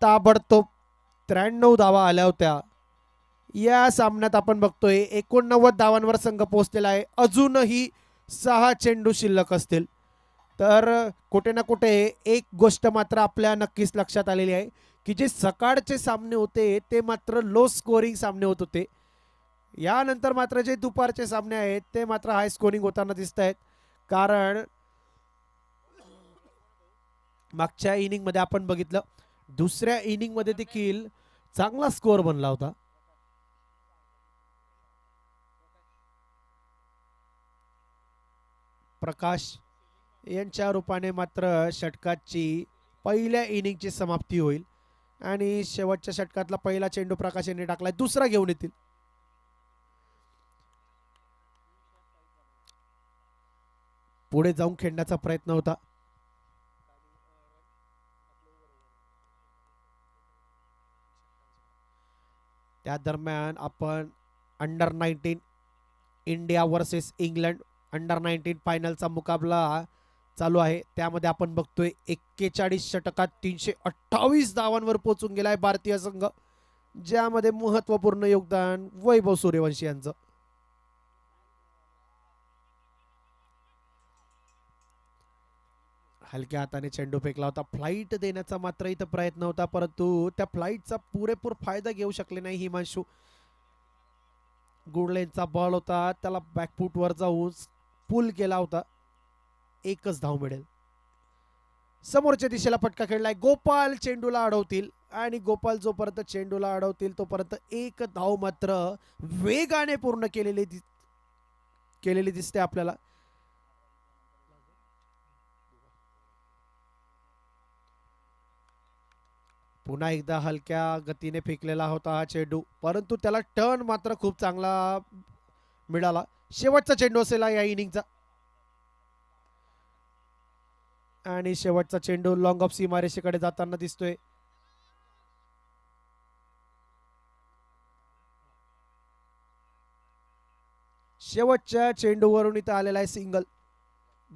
ताबडतोब 93 धावा आल्या होत्या. या सामन्यात आपण बघतोय 89 धावांवर संघ पोहोचलेला आहे. अजूनही 6 चेंडू शिल्लक असतील. तर कुठे ना कुठे एक गोष्ट मात्र आपल्या नक्कीच लक्षात आलेली आहे की जे सकाळचे सामने होते ते मात्र लो स्कोरिंग सामने होत होते. यानंतर मात्र जे दुपारचे सामने आहेत ते मात्र हाय स्कोरिंग होताना दिसत आहेत. कारण मागच्या इनिंग मध्ये आपण बघितलं दुसऱ्या इनिंग मध्ये देखील चांगला स्कोअर बनला होता. प्रकाश यांच्या रूपाने मात्र षटकाची पहिल्या इनिंगची समाप्ती होईल आणि शेवटच्या षटकातला पहिला चेंडू प्रकाश यांनी टाकलाय. दुसरा घेऊन येतील. पुढे जाऊन खेळण्याचा प्रयत्न होता. त्या दरम्यान आपण under nineteen India versus England under nineteen फायनलचा मुकाबला चालू आहे. त्यामध्ये आपण बघतोय 41 षटकात 328 धावांवर पोहोचून गेलाय भारतीय संघ, ज्यामध्ये महत्वपूर्ण योगदान वैभव सूर्यवंशी यांचं. हलक्या हाताने चेंडू फेकला होता. फ्लाईट देण्याचा मात्र इथं प्रयत्न होता, परंतु त्या फ्लाईटचा पुरेपूर फायदा घेऊ शकले नाही हिमांशू. गुडलेनचा बॉल होता, त्याला बॅकफूट वर जाऊन पुल केला होता. एकच धाव मिळेल. समोरच्या दिशेला फटका खेळलाय. गोपाल चेंडूला अडवतील आणि गोपाल जोपर्यंत चेंडूला अडवतील तोपर्यंत एक धाव मात्र वेगाने पूर्ण केलेली दिसते आपल्याला. पुन्हा एकदा हलक्या गतीने फेकलेला होता हा चेंडू, परंतु त्याला टर्न मात्र खूप चांगला मिळाला. शेवटचा चेंडू असेल या इनिंगचा आणि शेवटचा चेंडू लॉंग ऑफ सीमारेषेकडे जाताना दिसतोय. शेवटच्या चेंडूवरून इथं आलेला आहे सिंगल.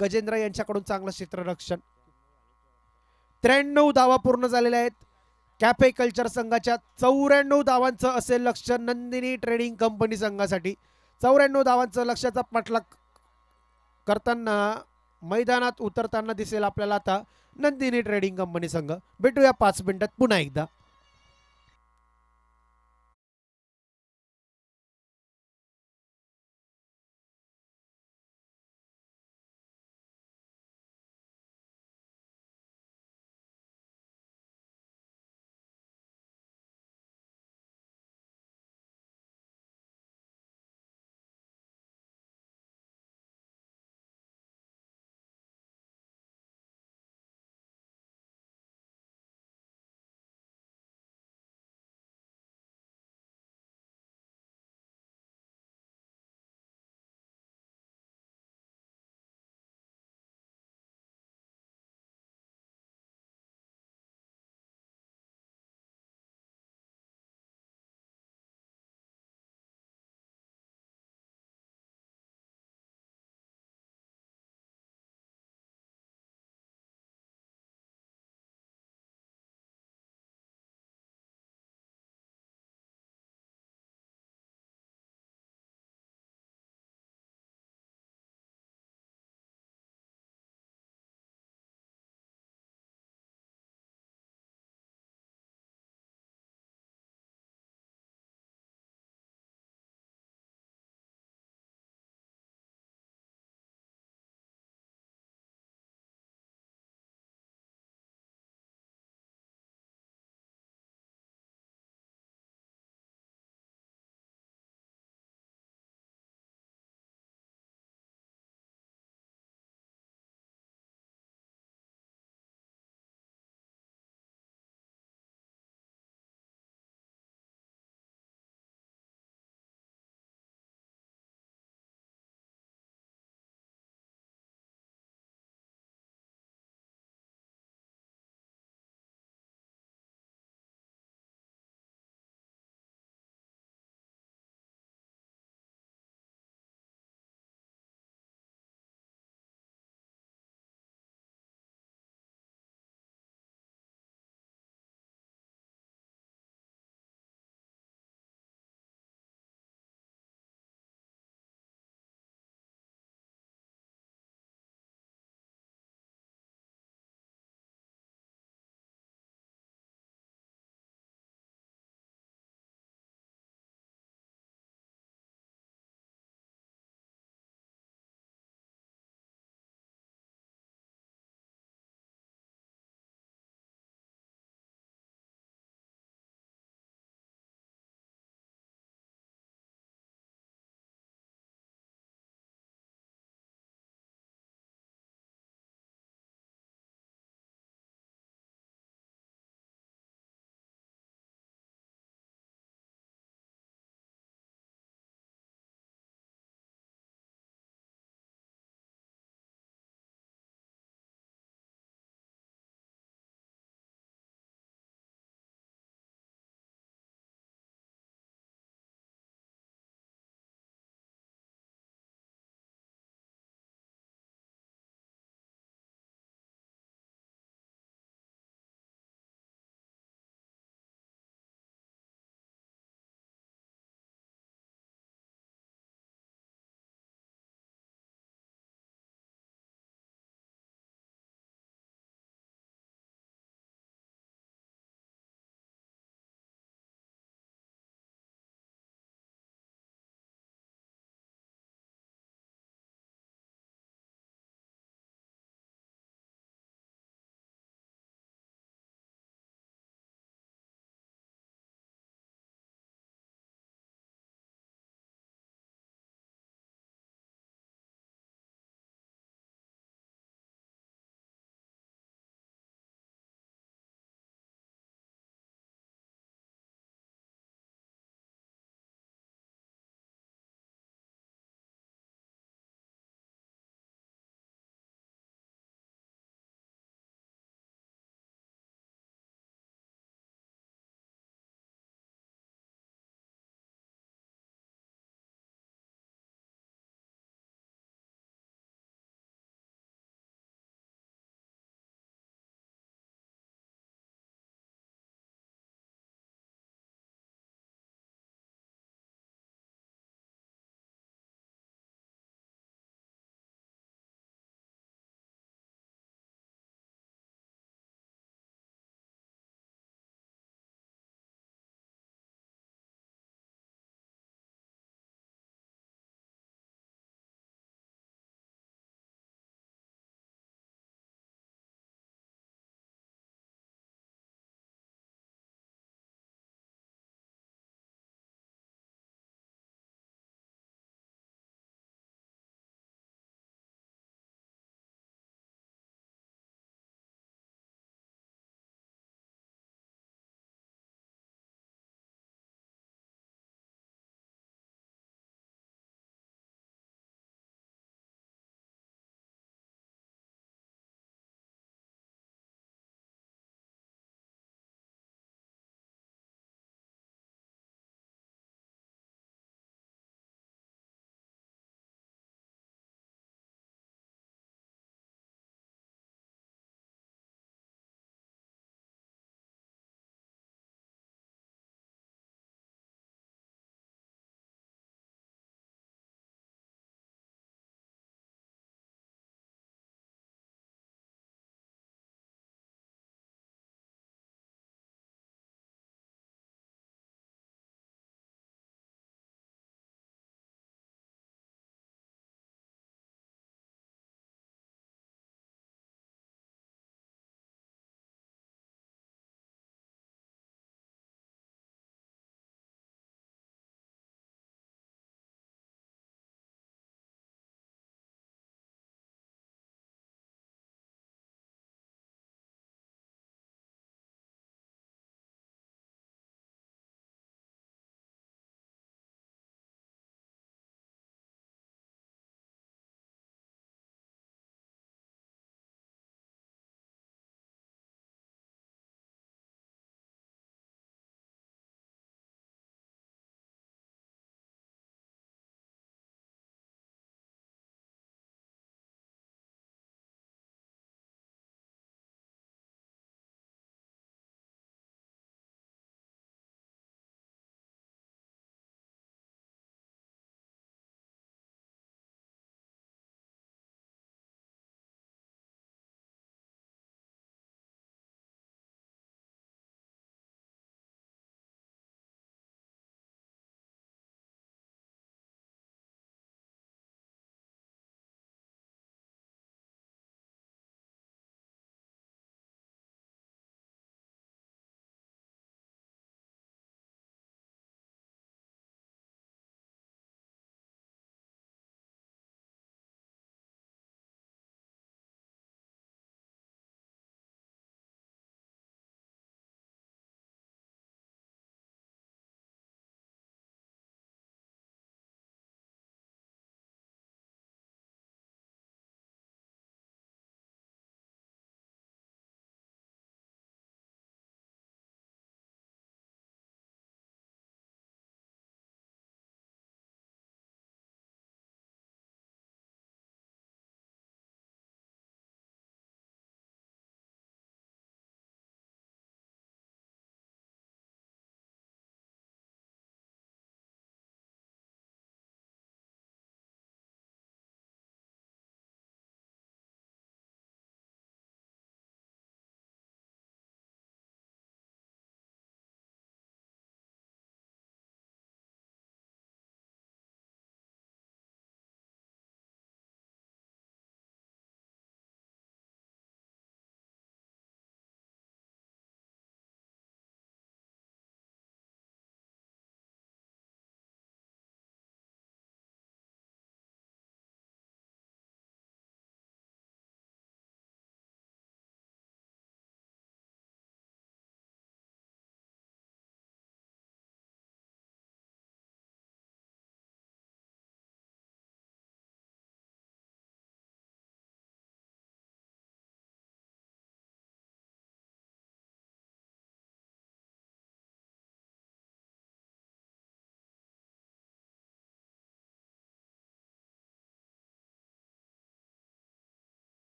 गजेंद्र यांच्याकडून चांगलं क्षेत्ररक्षण. 93 धावा पूर्ण झालेल्या आहेत. कॅफे कल्चर संघाच्या 94 धावांचं असेल लक्ष नंदिनी ट्रेडिंग कंपनी संघासाठी. 94 धावांचं लक्ष्याचा पाठलाग करताना मैदानात उतरताना दिसेल आपल्याला आता नंदिनी ट्रेडिंग कंपनी संघ. भेटूया 5 मिनिटात पुन्हा एकदा.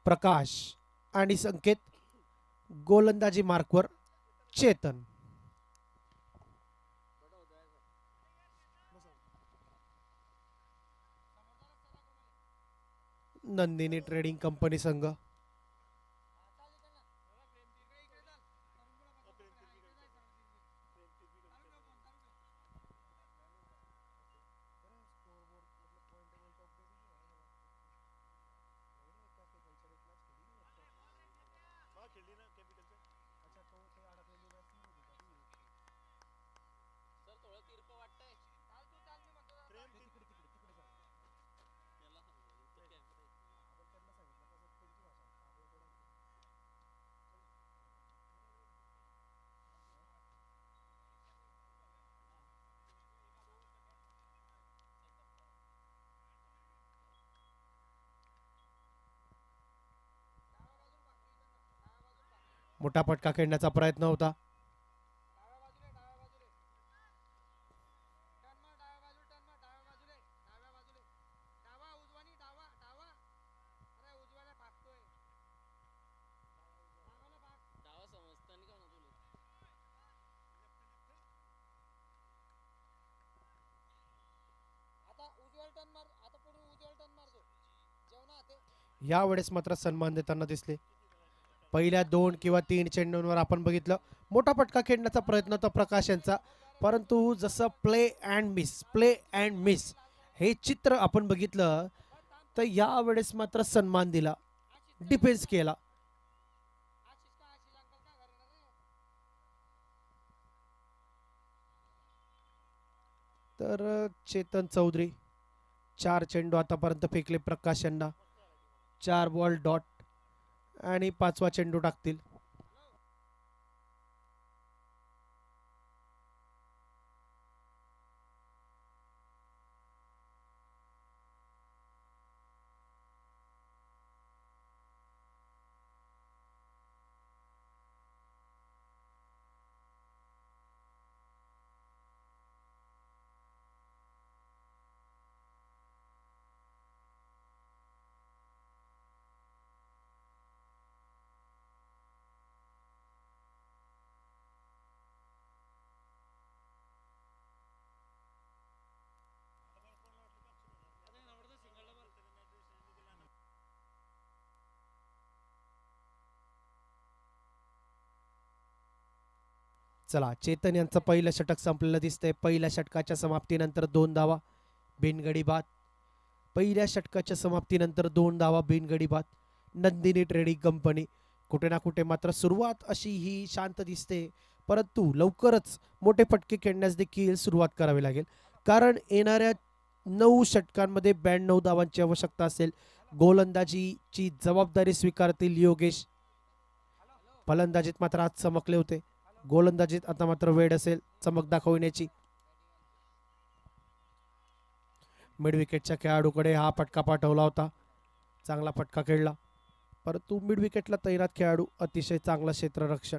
प्रकाश आणि संकेत. गोलंदाजी मार्कवर चेतन. नंदिनी ट्रेडिंग कंपनी संघ. मोठा फटका खेळण्याचा प्रयत्न होता. यावेळेस मात्र सन्मान देताना दिसले. पहिल्या 2 किंवा 3 चेंडूंवर आपण बघितलं मोठा फटका खेळण्याचा प्रयत्न होता प्रकाश यांचा, परंतु जसं प्ले अँड मिस हे चित्र आपण बघितलं तर यावेळेस मात्र सन्मान दिला, डिफेन्स केला. तर चेतन चौधरी 4 चेंडू आतापर्यंत फेकले प्रकाश यांना, 4 बॉल डॉट आणि 5वा चेंडू टाकतील. चला, चेतन यांचं पहिलं षटक संपलेलं दिसतंय. पहिल्या षटकाच्या समाप्तीनंतर 2 धावा, बिनगडी बाद. पहिल्या षटकाच्या समाप्तीनंतर 2 धावा, बिनगडी बाद. नंदिनी ट्रेडिंग कंपनी कुठे ना कुठे मात्र सुरुवात अशी ही शांत दिसते, परंतु लवकरच मोठे फटके खेळण्यास देखील सुरुवात करावी लागेल, कारण येणाऱ्या 9 षटकांमध्ये 92 धावांची आवश्यकता असेल. गोलंदाजीची जबाबदारी स्वीकारतील योगेश. फलंदाजीत मात्र आज चमकले होते, गोलंदाजीत आता मात्र वेळ असेल चमक दाखवण्याची. मिड विकेटच्या खेळाडूकडे हा फटका पाठवला होता, चांगला फटका खेळला, परंतु मिड विकेटला तैनात खेळाडू अतिशय चांगला क्षेत्ररक्षण.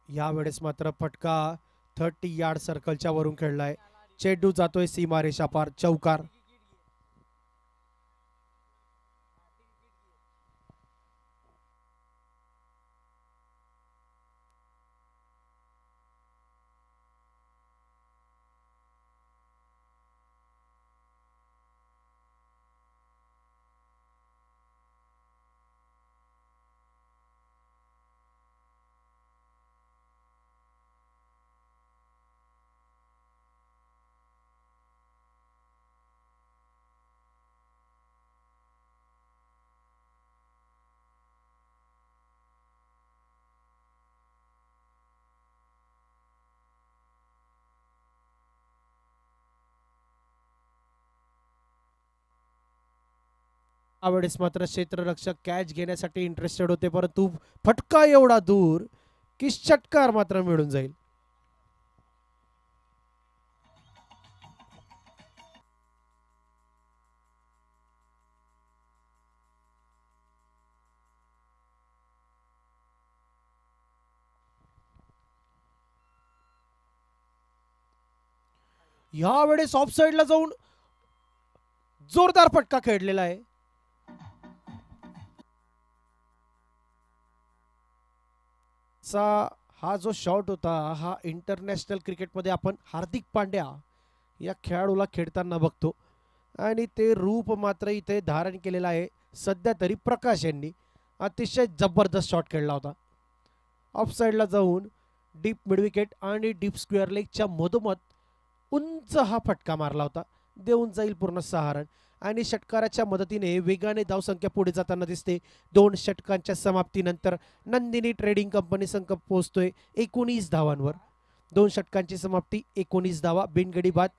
यावेळेस मात्र फटका 30 यार्ड सर्कलच्या वरून खेळलाय. चेंडू जातोय सीमारेषा पार, चौकार. यावेळेस मात्र क्षेत्ररक्षक कॅच घेण्यासाठी इंटरेस्टेड होते, परंतु फटका एवढा दूर की षटकार मात्र मिळून जाईल. यावेळेस ऑफ साइडला जाऊन जोरदार फटका खेळलेला आहे. हा जो शॉट होता हा इंटरनॅशनल क्रिकेटमध्ये आपण हार्दिक पांड्या या खेळाडूला खेळताना बघतो आणि ते रूप मात्र इथे धारण केलेलं आहे. सध्या तरी प्रकाश यांनी अतिशय जबरदस्त शॉट खेळला होता. ऑफ साइडला जाऊन डीप मिड विकेट आणि डीप स्क्वेअर लेगच्या मधोमध उंच हा फटका मारला होता. देऊन जाईल पूर्ण 6 रन आणि षटकाराच्या मदतीने वेगाने धावसंख्या पुढे जाताना दिसते. 2 षटकांच्या समाप्तीनंतर नंदिनी ट्रेडिंग कंपनी संघ पोहोचतोय 19 धावांवर. 2 षटकांची समाप्ती 19 धावा बिनगडी बाद.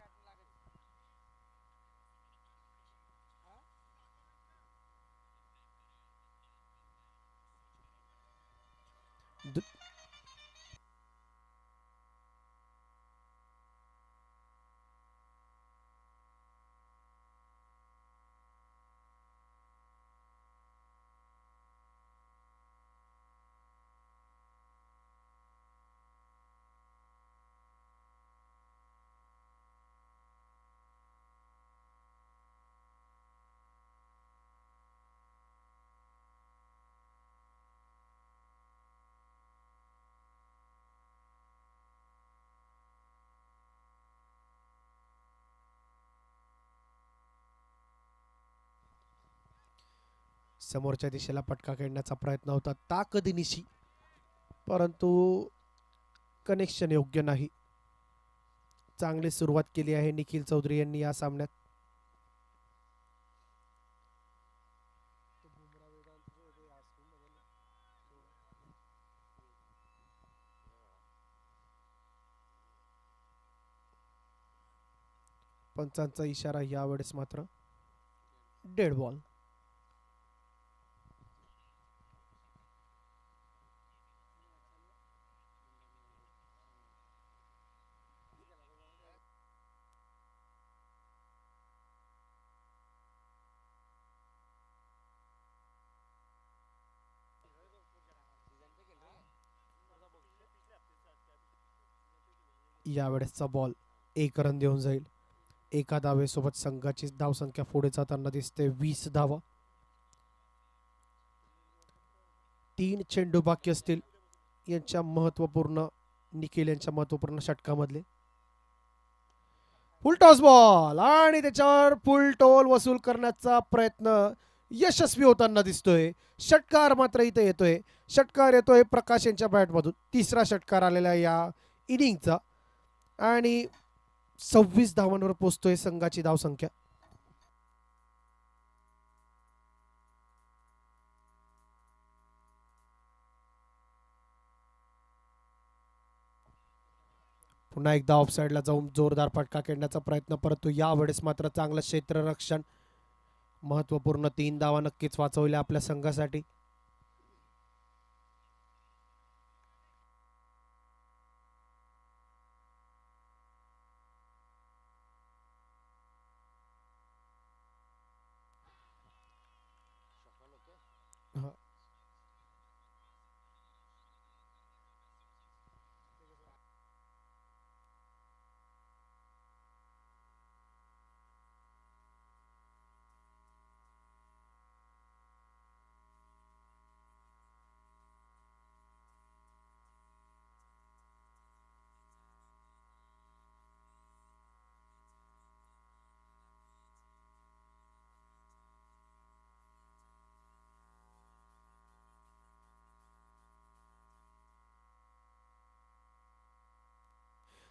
समोरच्या दिशेला फटका खेळण्याचा प्रयत्न होता ताकदीनिशी, परंतु कनेक्शन योग्य नाही. चांगली सुरुवात केली आहे निखिल चौधरी यांनी या सामन्यात. पंचांचा इशारा यावेळेस मात्र डेड बॉल. यावेळेसचा बॉल 1 रन देऊन जाईल. एका धावेसोबत संघाची धावसंख्या पुढे जाताना दिसते 20 धावा. 3 चेंडू बाकी असतील यांच्या महत्वपूर्ण निखिल यांच्या महत्वपूर्ण षटकामधले. फुल टॉस बॉल आणि त्याच्यावर फुल टोल वसूल करण्याचा प्रयत्न यशस्वी होताना दिसतोय. षटकार मात्र इथे येतोय. षटकार येतोय प्रकाश यांच्या बॅटमधून. 3रा षटकार आलेला या इनिंगचा आणि 26 धावांवर पोहोचतोय संघाची धावसंख्या. पुन्हा एकदा ऑफ साइडला जाऊन जोरदार फटका खेळण्याचा प्रयत्न, परंतु यावेळेस मात्र चांगलं क्षेत्ररक्षण. महत्वपूर्ण 3 धावा नक्कीच वाचवल्या आपल्या संघासाठी.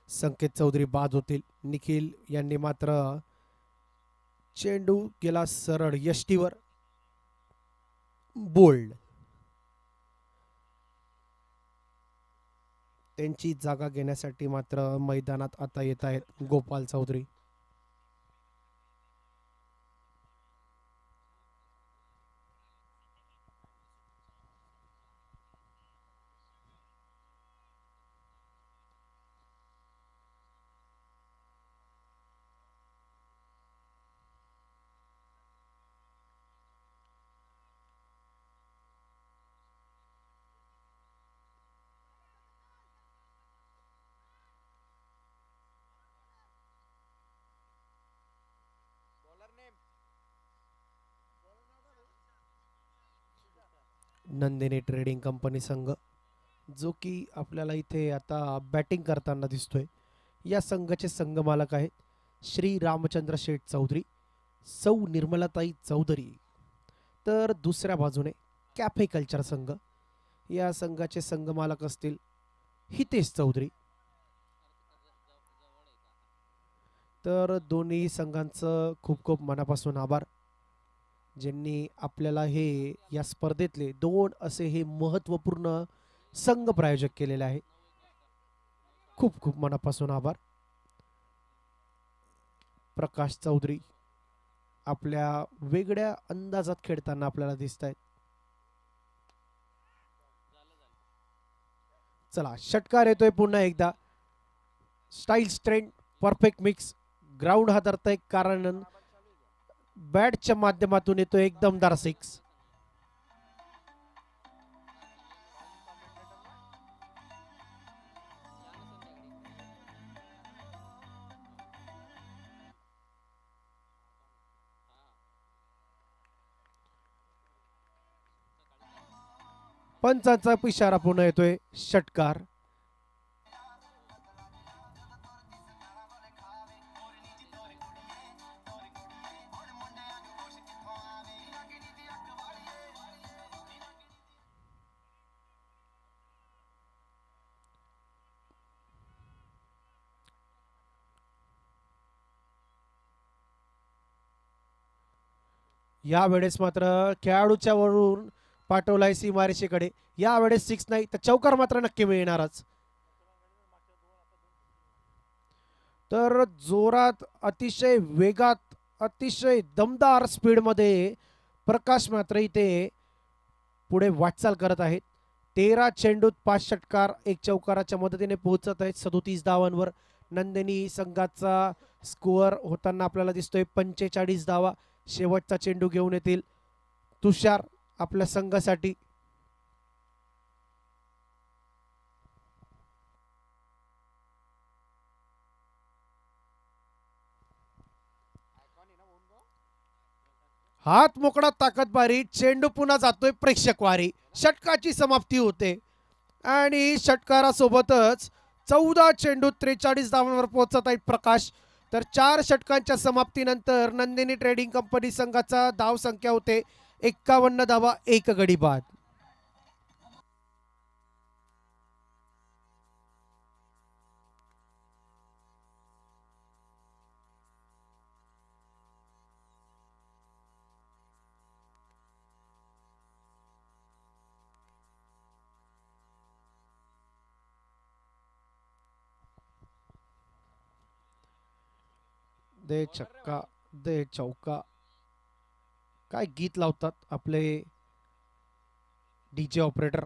संकेत चौधरी बाद होतील. निखिल यांनी मात्र चेंडू गेला सरळ यष्टीवर. बोल्ड. त्यांची जागा घेण्यासाठी मात्र मैदानात आता येत आहेत गोपाल चौधरी. नंदिनी ट्रेडिंग कंपनी संघ, जो की आपल्याला इथे आता बॅटिंग करताना दिसतोय. या संघाचे संघ मालक आहेत श्री रामचंद्र शेठ चौधरी, सौ निर्मलाताई चौधरी. तर दुसऱ्या बाजूने कॅफे कल्चर संघ, या संघाचे संघ मालक असतील हितेश चौधरी. तर दोन्ही संघांचं खूप खूप मनापासून आभार, ज्यांनी आपल्याला हे या स्पर्धेतले दोन असे हे महत्त्वपूर्ण संघ प्रायोजक केलेले आहे. खूप खूप मनापासून आभार. प्रकाश चौधरी आपल्या वेगळ्या अंदाजात खेळताना आपल्याला दिसत आहेत. चला, षटकार येतोय पुन्हा एकदा. Style strength perfect mix. Ground हादरतंय कारण बॅटच्या माध्यमातून येतो एक दमदार सिक्स. पंचांचा इशारा पुन्हा येतोय षटकार. यावेळेस मात्र खेळाडूच्या वरून पाठवलाय सीमारेषेकडे. यावेळेस सिक्स नाही तर चौकार मात्र नक्की मिळणारच. तर जोरात, अतिशय वेगात, अतिशय दमदार स्पीडमध्ये प्रकाश मात्र इथे पुढे वाटचाल करत आहेत. 13 चेंडूत 5 षटकार, एक चौकाराच्या मदतीने पोहोचत आहेत 37 धावांवर. नंदिनी संघाचा स्कोअर होताना आपल्याला दिसतोय 45 धावा. शेवटचा चेंडू घेऊन येतील तुषार आपल्या संघासाठी. हात मोकळा, ताकदबारी, चेंडू पुन्हा जातोय प्रेक्षक वारी. षटकाची समाप्ती होते आणि षटकारासोबतच 14 चेंडू 43 धावांवर पोहोचत आहेत प्रकाश. तर 4 षटकांच्या समाप्तीनंतर नंदिनी ट्रेडिंग कंपनी संघाचा धाव संख्या होते 51 धावा, 1 गडी बाद. दे छक्का, दे चौका, काय गीत लावतात आपले डीजे ऑपरेटर.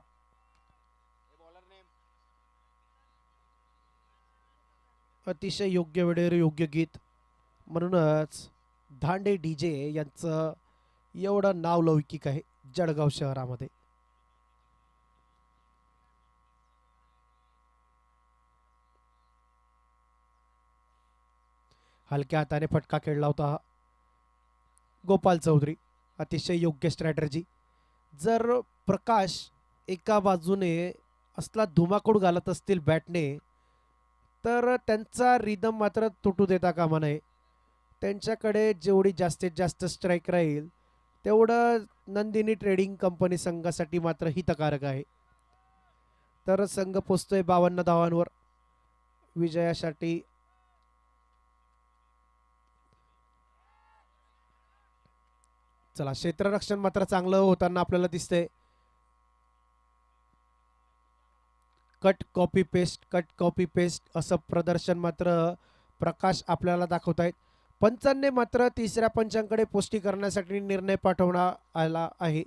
अतिशय योग्य वेळेवर योग्य गीत, म्हणूनच धांडे डीजे यांचं एवढं नाव लौकिक आहे जळगाव शहरामध्ये. हलक्या हाताने फटका खेळला होता गोपाल चौधरी. अतिशय योग्य स्ट्रॅटर्जी. जर प्रकाश एका बाजूने असला धुमाकूळ घालत असतील बॅटने, तर त्यांचा रिदम मात्र तुटू देता कामा नये. त्यांच्याकडे जेवढी जास्तीत जास्त स्ट्राईक राहील तेवढं नंदिनी ट्रेडिंग कंपनी संघासाठी मात्र हितकारक आहे. तर संघ पोचतोय 52 धावांवर विजयासाठी. चला, क्षेत्ररक्षण मात्र चांगलं होताना आपल्याला दिसतंय. Cut copy paste, cut copy paste असं प्रदर्शन मात्र प्रकाश आपल्याला दाखवत आहेत. पंचांनी मात्र तिसऱ्या पंचांकडे पुष्टी करण्यासाठी निर्णय पाठवण्यात आला आहे.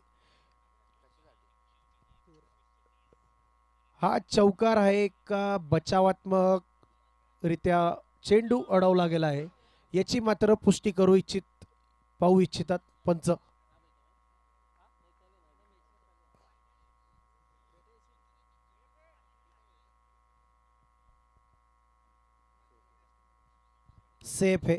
हा चौकार आहे का बचावात्मक रित्या चेंडू अडवला गेला आहे याची मात्र पुष्टी पाहू इच्छितात पंच. सेफ है.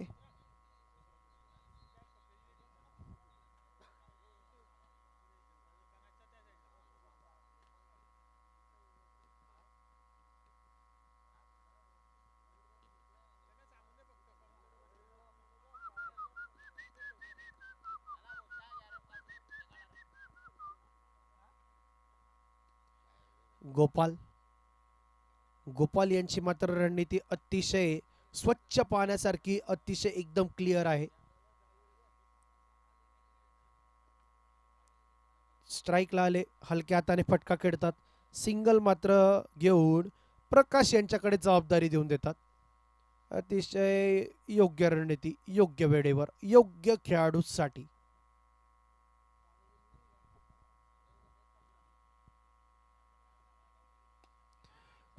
गोपाल गोपाल यांची मात्र रणनीती अतिशय स्वच्छ पाण्यासारखी अतिशय एकदम क्लिअर आहे. स्ट्राईकला आले, हलक्या हाताने फटका खेळतात. सिंगल मात्र घेऊन प्रकाश यांच्याकडे जबाबदारी देऊन देतात. अतिशय योग्य रणनीती, योग्य वेळेवर, योग्य खेळाडूसाठी.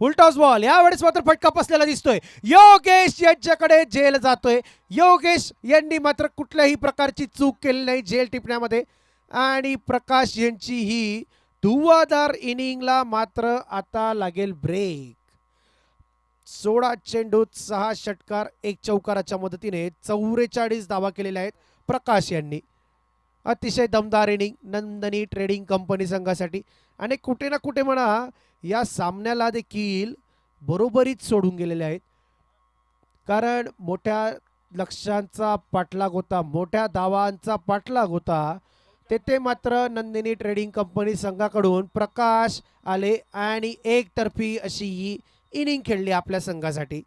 फुल टॉस बॉल, यावेळेस मात्र फटका बसलेला दिसतोय. योगेश यांच्याकडे झेल जातोय. योगेश यांनी मात्र कुठल्याही प्रकारची चूक केली नाही झेल टिपण्यामध्ये. आणि प्रकाश यांची ही धुव्वाधार इनिंगला मात्र आता लागेल ब्रेक. 16 चेंडूत 6 षटकार 1 चौकाराच्या मदतीने 44 धावा केलेल्या आहेत प्रकाश यांनी. अतिशय दमदार इनिंग नंदनी ट्रेडिंग कंपनी संघासाठी. आणि कुठे ना कुठे म्हणा या सामन्याला देखील बरोबरीच सोडून गेलेले आहेत. कारण मोठ्या लक्ष्यांचा पाठलाग होता, मोठ्या धावांचा पाठलाग होता. तेथे मात्र नंदिनी ट्रेडिंग कंपनी संघाकडून प्रकाश आले आणि एकतर्फी अशी ही इनिंग खेळली आपल्या संघासाठी.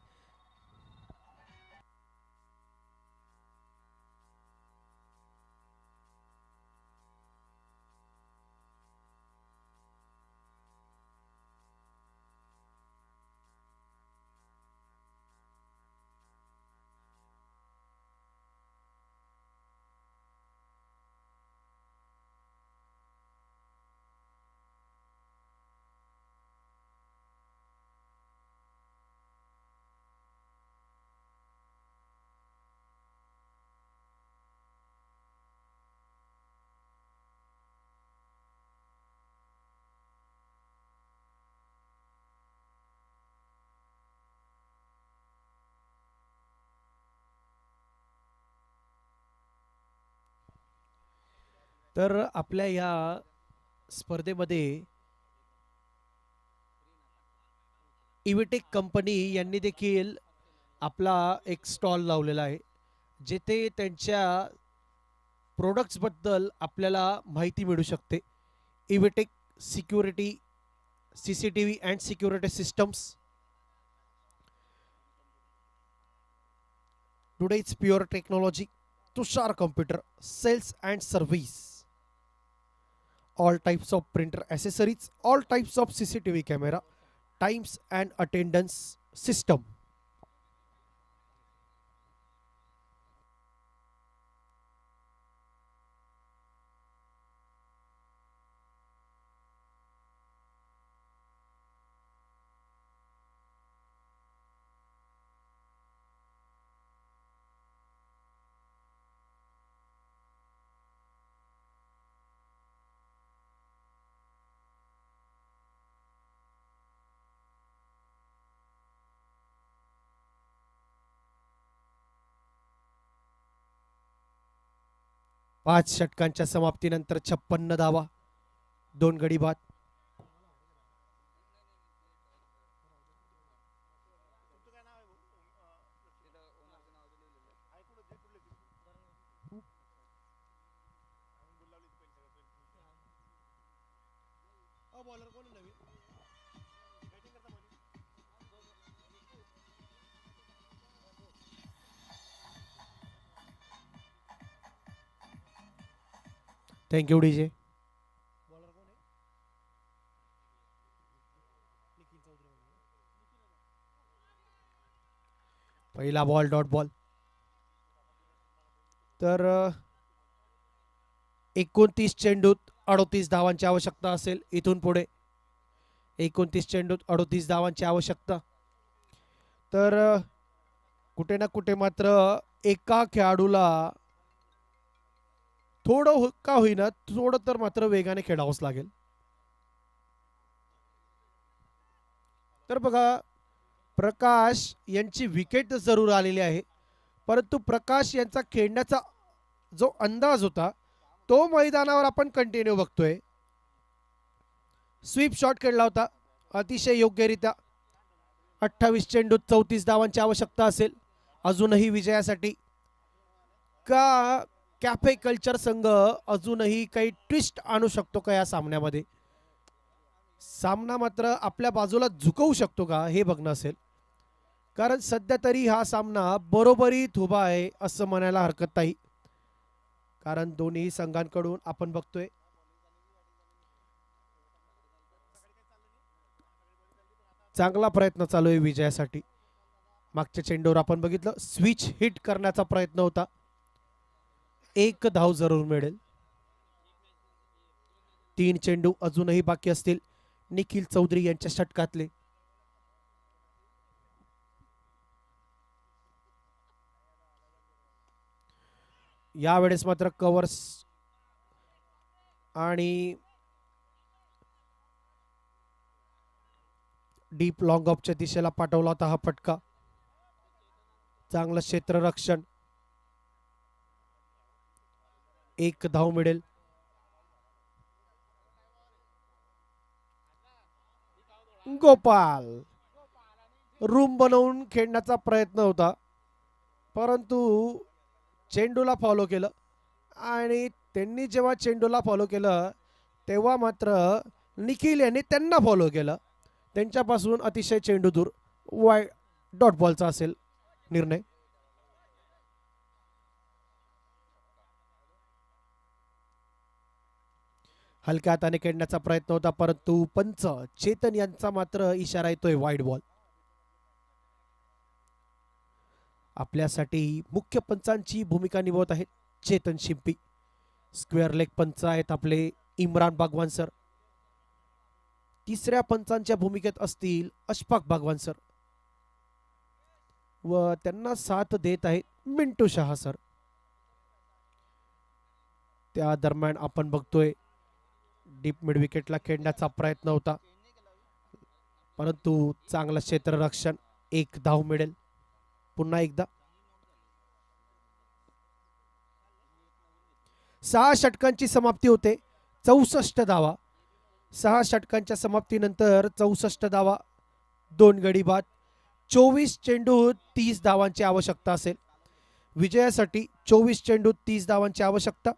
तर आपल्या या स्पर्धेमध्ये इव्हिटेक कंपनी यांनी देखील आपला एक स्टॉल लावलेला आहे, जेथे त्यांच्या प्रोडक्ट्सबद्दल आपल्याला माहिती मिळू शकते. Evitech security, CCTV and security systems, today's pure technology, Tushar computer, sales and service, all types of printer accessories, all types of CCTV camera, times and attendance system. पाच षटकांच्या समाप्तीनंतर 56 धावा, 2 गडी बाद. Thank you DJ. पहिला बॉल डॉट बॉल. तर 29 चेंडूत 38 धावांची आवश्यकता असेल इथून पुढे. 29 चेंडूत 38 धावांची आवश्यकता. तर कुठे ना कुठे मात्र एका खेळाडूला थोडं का होईना थोडं तर मात्र वेगाने खेळावंच लागेल. तर बघा, प्रकाश यांची विकेट जरूर आलेली आहे, परंतु प्रकाश यांचा खेळण्याचा जो अंदाज होता तो मैदानावर आपण कंटिन्यू बघतोय. स्वीप शॉट खेळला होता अतिशय योग्यरित्या. 28 चेंडूत 34 धावांची आवश्यकता असेल अजूनही विजयासाठी. का कॅफे कल्चर संघ अजूनही काही ट्विस्ट आणू शकतो का या सामन्यामध्ये? सामना मात्र आपल्या बाजूला झुकवू शकतो का हे बघणं असेल, कारण सध्या तरी हा सामना बरोबरीत उभा आहे असं म्हणायला हरकत नाही. कारण दोन्ही संघांकडून आपण बघतोय चांगला प्रयत्न चालू आहे विजयासाठी. मागच्या चेंडूवर आपण बघितलं स्विच हिट करण्याचा प्रयत्न होता. एक धाव जरूर मिळेल. 3 चेंडू अजूनही बाकी असतील निखिल चौधरी यांच्या षटकातले. यावेळेस मात्र कव्हर्स आणि डीप लॉंग ऑफच्या दिशेला पाठवला होता हा फटका. चांगलं क्षेत्ररक्षण. एक धाव मिळेल. गोपाल रूम बनवून खेळण्याचा प्रयत्न होता, परंतु चेंडूला फॉलो केलं आणि त्यांनी जेव्हा चेंडूला फॉलो केलं तेव्हा मात्र निखिल यांनी त्यांना फॉलो केलं. त्यांच्यापासून अतिशय चेंडू दूर. वाईड डॉट बॉलचा असेल निर्णय. हलक्या हाताने खेळण्याचा प्रयत्न होता, परंतु पंच चेतन यांचा मात्र इशारा येतोय वाईड बॉल. आपल्यासाठी मुख्य पंचांची भूमिका निभावत आहेत चेतन शिंपी. स्क्वेअर लेग पंच आहेत आपले इम्रान बागवान सर. तिसऱ्या पंचांच्या भूमिकेत असतील अशफाक बागवान सर व त्यांना साथ देत आहेत मिंटू शहा सर. त्या दरम्यान आपण बघतोय डीप मिड विकेटला खेळण्याचा प्रयत्न होता, परंतु चांगलं क्षेत्ररक्षण. एक धाव मिळेल. पुन्हा एकदा 6 षटकांची समाप्ती होते. 64 धावा. 6 षटकांच्या समाप्तीनंतर 64 धावा, 2 गडी बाद, 24 चेंडू 30 धावांची आवश्यकता असेल विजयासाठी. 24 चेंडू 30 धावांची आवश्यकता.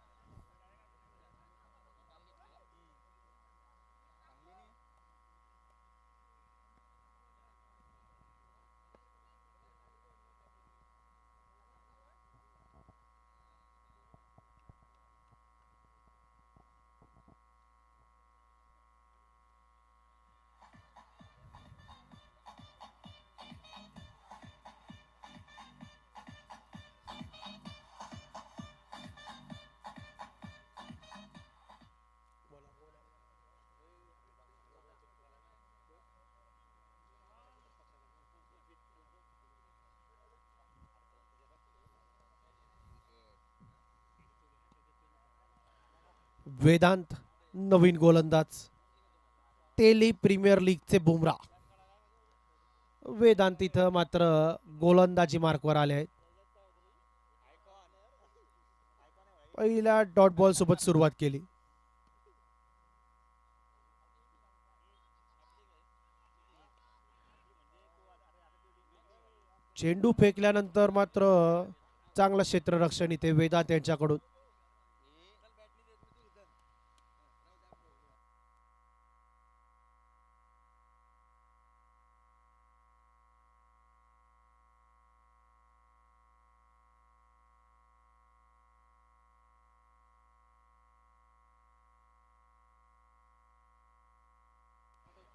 वेदांत नवीन गोलंदाज. तेली प्रीमियर लीगचे बुमरा. वेदांत इथं मात्र गोलंदाजी मार्कवर आले आहेत. पहिल्या डॉट बॉल सोबत सुरुवात केली. चेंडू फेकल्यानंतर मात्र चांगलं क्षेत्ररक्षण इथे वेदांत यांच्याकडून.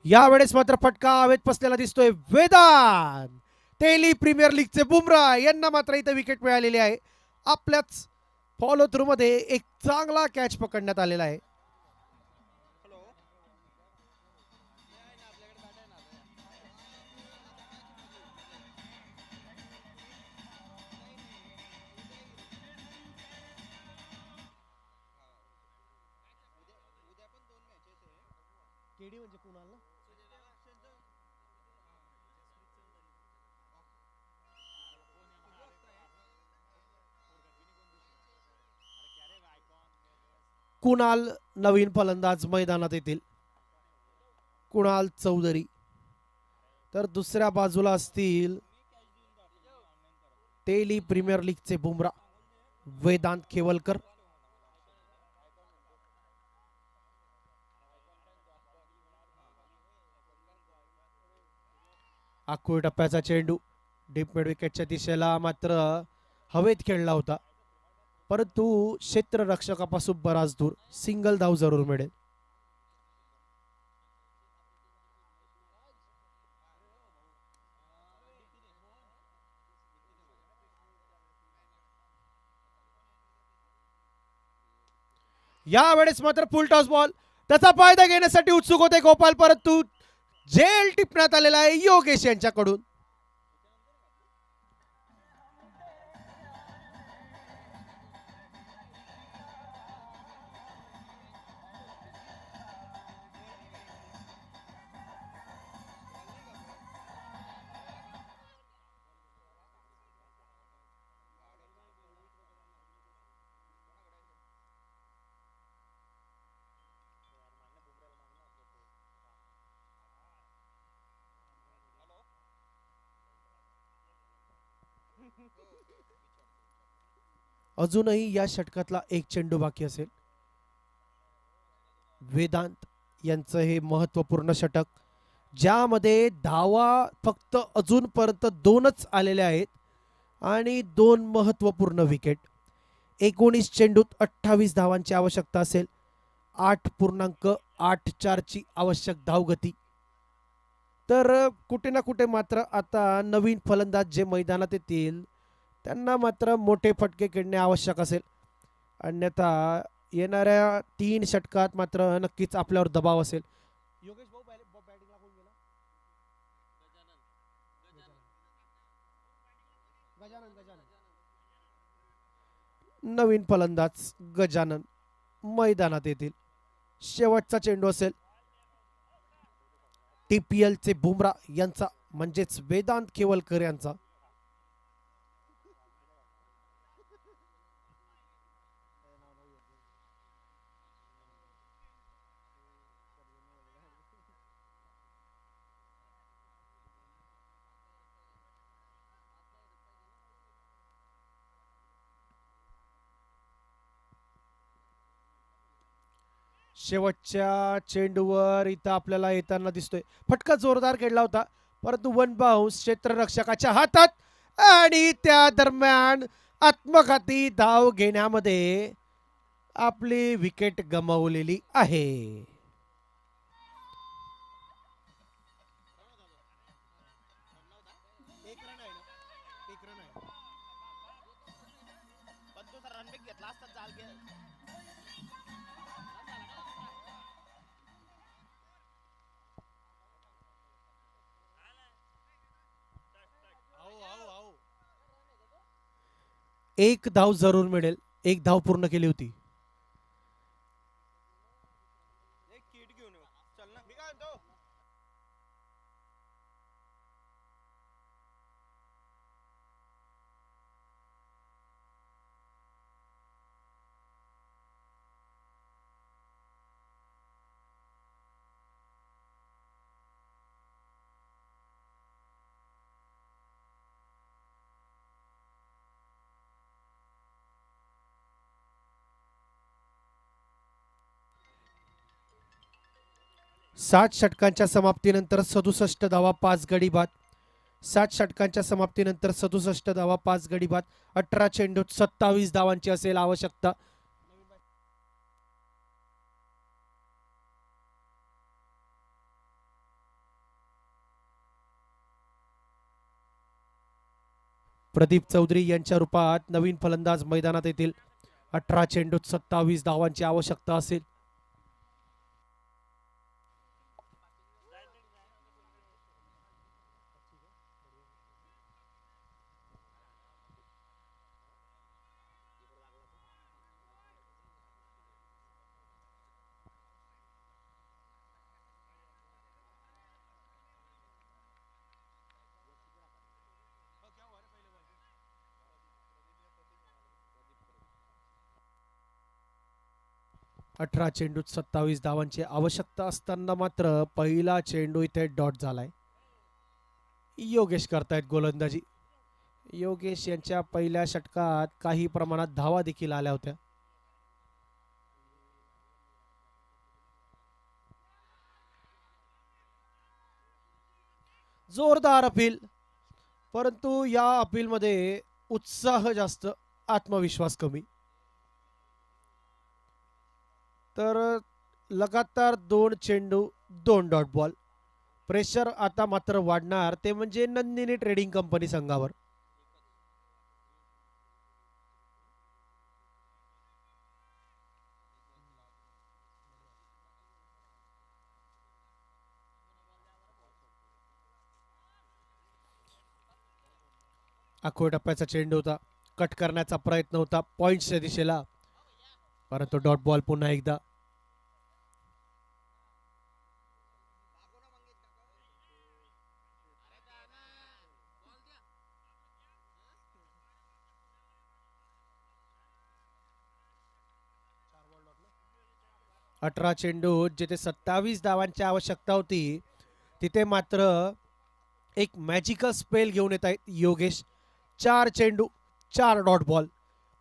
यावेळेस मात्र फटका हवेत पसलेला दिसतोय. वेदांत तेली प्रीमियर लीगचे बुमरा यांना मात्र इथे विकेट मिळालेली आहे. आपल्याच फॉलो थ्रू मध्ये एक चांगला कॅच पकडण्यात आलेला आहे. केडी म्हणजे कुणाल ना? कुणाल नवीन फलंदाज मैदानात येतील. कुणाल चौधरी. तर दुसऱ्या बाजूला असतील तेली प्रीमियर लीगचे बुमरा वेदांत खेवलकर. आखूळ टप्प्याचा चेंडू डीप मिड विकेटच्या दिशेला मात्र हवेत खेळला होता, परंतु क्षेत्ररक्षकापासून बराच दूर. सिंगल धाव जरूर मिळेल. यावेळेस मात्र फुल टॉस बॉल, त्याचा फायदा घेण्यासाठी उत्सुक होते गोपाल, परंतु झेल टिपण्यात आलेला आहे योगेश यांच्याकडून. अजूनही या षटकातला एक चेंडू बाकी असेल. वेदांत यांचं हे महत्वपूर्ण षटक, ज्यामध्ये धावा फक्त अजूनपर्यंत 2च आलेल्या आहेत आणि 2 महत्वपूर्ण विकेट. 19 चेंडूत 28 धावांची आवश्यकता असेल. 8.84 ची आवश्यक धावगती. तर कुठे ना कुठे मात्र आता नवीन फलंदाज जे मैदानात येतील त्यांना मात्र मोठे फटके खेळणे आवश्यक असेल, अन्यथा येणाऱ्या 3 षटकात मात्र नक्कीच आपल्यावर दबाव असेल. योगेश भाऊ बॅटिंगला कोण गेला? गजानन. नवीन फलंदाज गजानन मैदानात येतील. शेवटचा चेंडू असेल TPL चे बुमरा यांचा, म्हणजेच वेदांत केवलकर यांचा. शेवटच्या चेंडूवर इथं आपल्याला येताना दिसतोय. फटका जोरदार खेळला होता, परंतु वन बाउन्स क्षेत्ररक्षकाच्या हातात आणि त्या दरम्यान आत्मघाती धाव घेण्यामध्ये आपली विकेट गमावलेली आहे. एक धाव जरूर मिळेल. एक धाव पूर्ण केली होती. साठ षटकांच्या समाप्तीनंतर 67 धावा 5 गडी बाद. 60 षटकांच्या समाप्तीनंतर 67 धावा 5 गडी बाद. 18 चेंडूत 27 धावांची असेल आवश्यकता. प्रदीप चौधरी यांच्या रूपात नवीन फलंदाज मैदानात येतील. 18 चेंडूत 27 धावांची आवश्यकता असेल. अठरा चेंडूत 27 धावांची आवश्यकता असताना मात्र पहिला चेंडू इथे डॉट झालाय. योगेश करतायत गोलंदाजी. योगेश यांच्या पहिल्या षटकात काही प्रमाणात धावा देखील आल्या होत्या. जोरदार अपील, परंतु या अपीलमध्ये उत्साह जास्त, आत्मविश्वास कमी. तर लगातार 2 चेंडू 2 डॉट बॉल. प्रेशर आता मात्र वाढणार, ते म्हणजे नंदिनी ट्रेडिंग कंपनी संघावर. आखोड टप्प्याचा चेंडू होता, कट करण्याचा प्रयत्न होता पॉइंटच्या दिशेला, परंतु डॉट बॉल पुन्हा एकदा. अठरा चेंडू जिथे 27 धावांची आवश्यकता होती, तिथे मात्र एक मॅजिकल स्पेल घेऊन येत आहेत योगेश. 4 चेंडू 4 डॉट बॉल,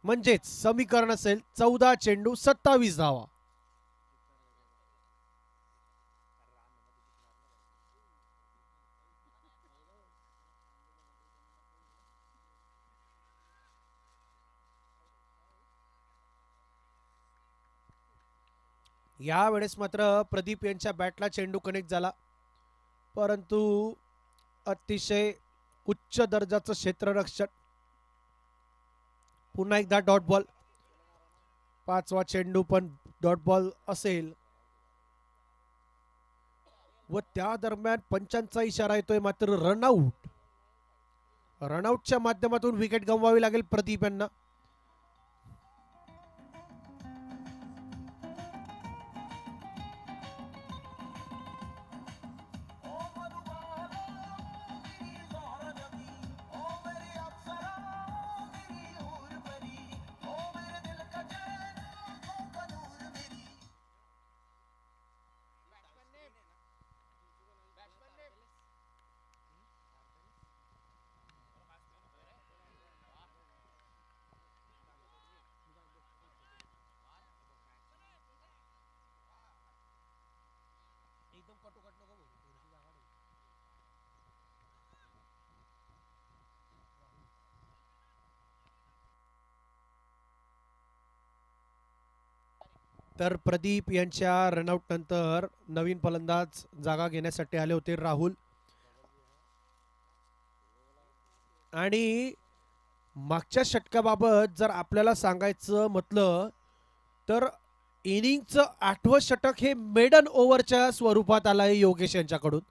म्हणजेच समीकरण असेल 14 चेंडू 27 धावा. यावेळेस मात्र प्रदीप यांच्या बॅटला चेंडू कनेक्ट झाला, परंतु अतिशय उच्च दर्जाचं क्षेत्ररक्षण. पुन्हा एकदा डॉट बॉल. 5वा चेंडू पण डॉट बॉल असेल, व त्या दरम्यान पंचांचा इशारा येतोय मात्र रनआउट. रनआउटच्या माध्यमातून विकेट गमवावी लागेल प्रदीप यांना. तर प्रदीप यांच्या रनआउट नंतर नवीन फलंदाज जागा घेण्यासाठी आले होते राहुल. आणि मागच्या षटकाबाबत जर आपल्याला सांगायचं म्हटलं तर इनिंगचं 8वं षटक हे मेडन ओव्हरच्या स्वरूपात आलं आहे योगेश यांच्याकडून.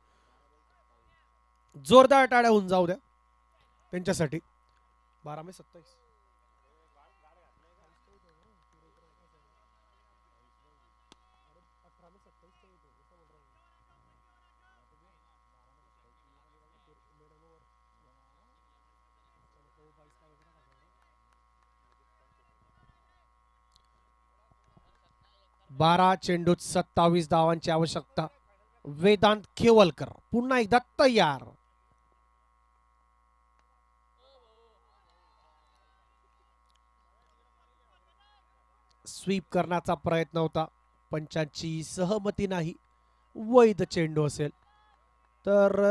जोरदार टाळ्या होऊन जाऊ द्या त्यांच्यासाठी. 12/27. 12 चेंडूत 27 धावांची आवश्यकता. वेदांत खेवलकर पुन्हा एकदा तयार. स्वीप करण्याचा प्रयत्न होता, पंचांची सहमती नाही. वैध चेंडू असेल तर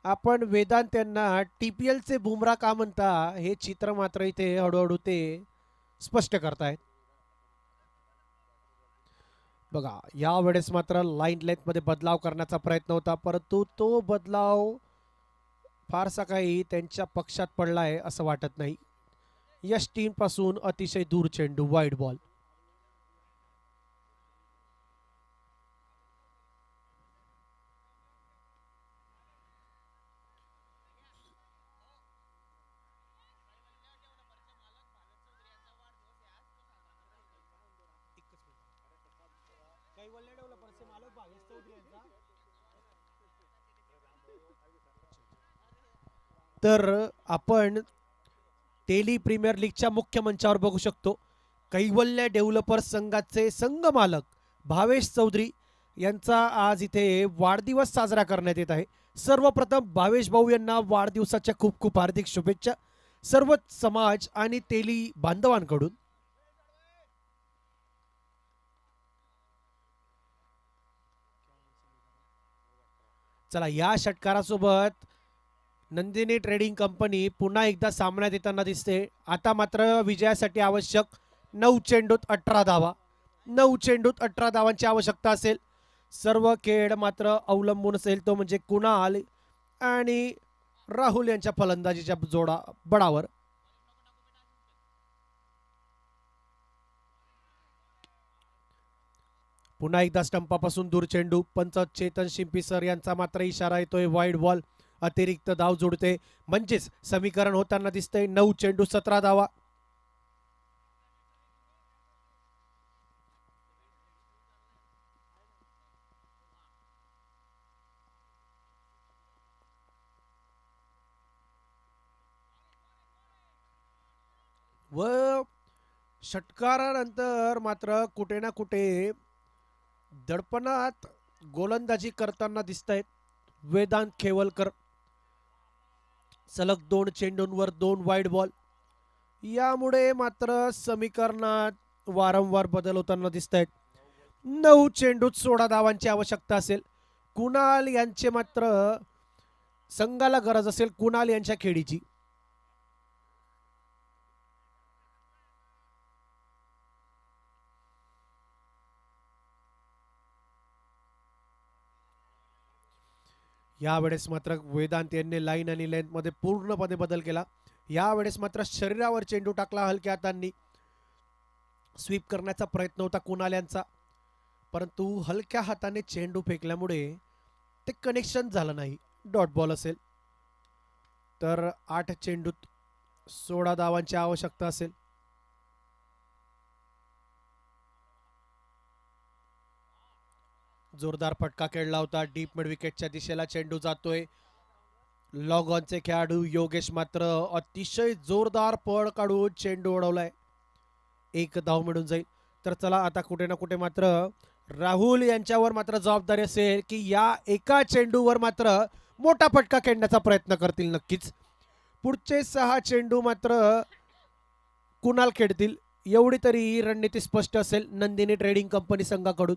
आपण वेदांत यांना TPL चे बुमरा का म्हणता हे चित्र मात्र इथे हळूहळू ते स्पष्ट करतायत. बघा यावेळेस मात्र लाईन लेंथ मध्ये बदलाव करण्याचा प्रयत्न होता, परंतु तो बदलाव फारसा काही त्यांच्या पक्षात पडलाय असं वाटत नाही. यश टीम पासून अतिशय दूर चेंडू, वाईड बॉल. तर आपण टेली प्रीमियर लीगच्या मुख्य मंचावर बघू शकतो कैवल्य डेव्हलपर्स संघाचे संघ मालक भावेश चौधरी यांचा आज इथे वाढदिवस साजरा करण्यात येत आहे. सर्वप्रथम भावेश भाऊ यांना वाढदिवसाच्या खूप खूप हार्दिक शुभेच्छा सर्व समाज आणि टेली बांधवांकडून. चला, या षटकारासोबत नंदिनी ट्रेडिंग कंपनी पुन्हा एकदा सामन्यात येताना दिसते. आता मात्र विजयासाठी आवश्यक 9 चेंडूत 18 धावा. 9 चेंडूत 18 धावांची आवश्यकता असेल. सर्व खेळ मात्र अवलंबून असेल तो म्हणजे कुणाल आणि राहुल यांच्या फलंदाजीच्या बळावर. पुन्हा एकदा स्टंपापासून दूर चेंडू. पंच चेतन शिंपी सर यांचा मात्र इशारा येतोय वाईड बॉल. अतिरिक्त धाव जोडते म्हणजेच समीकरण होताना दिसतंय 9 चेंडू 17 धावा. व षटकारानंतर मात्र कुठे ना कुठे दडपणात गोलंदाजी करताना दिसत आहेत वेदांत खेवलकर. सलग 2 चेंडूंवर 2 वाईड बॉल. यामुळे मात्र समीकरणात वारंवार बदल होताना दिसत आहेत. 9 चेंडूत 16 धावांची आवश्यकता असेल. कुणाल यांचे मात्र संघाला गरज असेल कुणाल यांच्या खेळीची. यावेळेस मात्र वेदांत यांनी लाईन आणि लेंथ मध्ये पूर्णपणे बदल केला. यावेळेस मात्र शरीरावर चेंडू टाकला हलक्या हातांनी. स्वीप करण्याचा प्रयत्न होता कुणाल यांचा, परंतु हलक्या हाताने चेंडू फेकल्यामुळे ते कनेक्शन झालं नाही. डॉट बॉल असेल. तर 8 चेंडूत 16 धावांची आवश्यकता असेल. जोरदार फटका खेळला होता. डीप मिड विकेटच्या दिशेला चेंडू जातोय. लॉग ऑनचे खेळाडू योगेश मात्र अतिशय जोरदार पळ काढून चेंडू उडवलाय. 1 धाव मिळून जाईल. तर चला, आता कुठे ना कुठे मात्र राहुल यांच्यावर मात्र जबाबदारी असेल की या एका चेंडूवर मात्र मोठा फटका खेळण्याचा प्रयत्न करतील नक्कीच. पुढचे 6 चेंडू मात्र कुणाल खेळतील एवढी तरी रणनीती स्पष्ट असेल नंदिनी ट्रेडिंग कंपनी संघाकडून.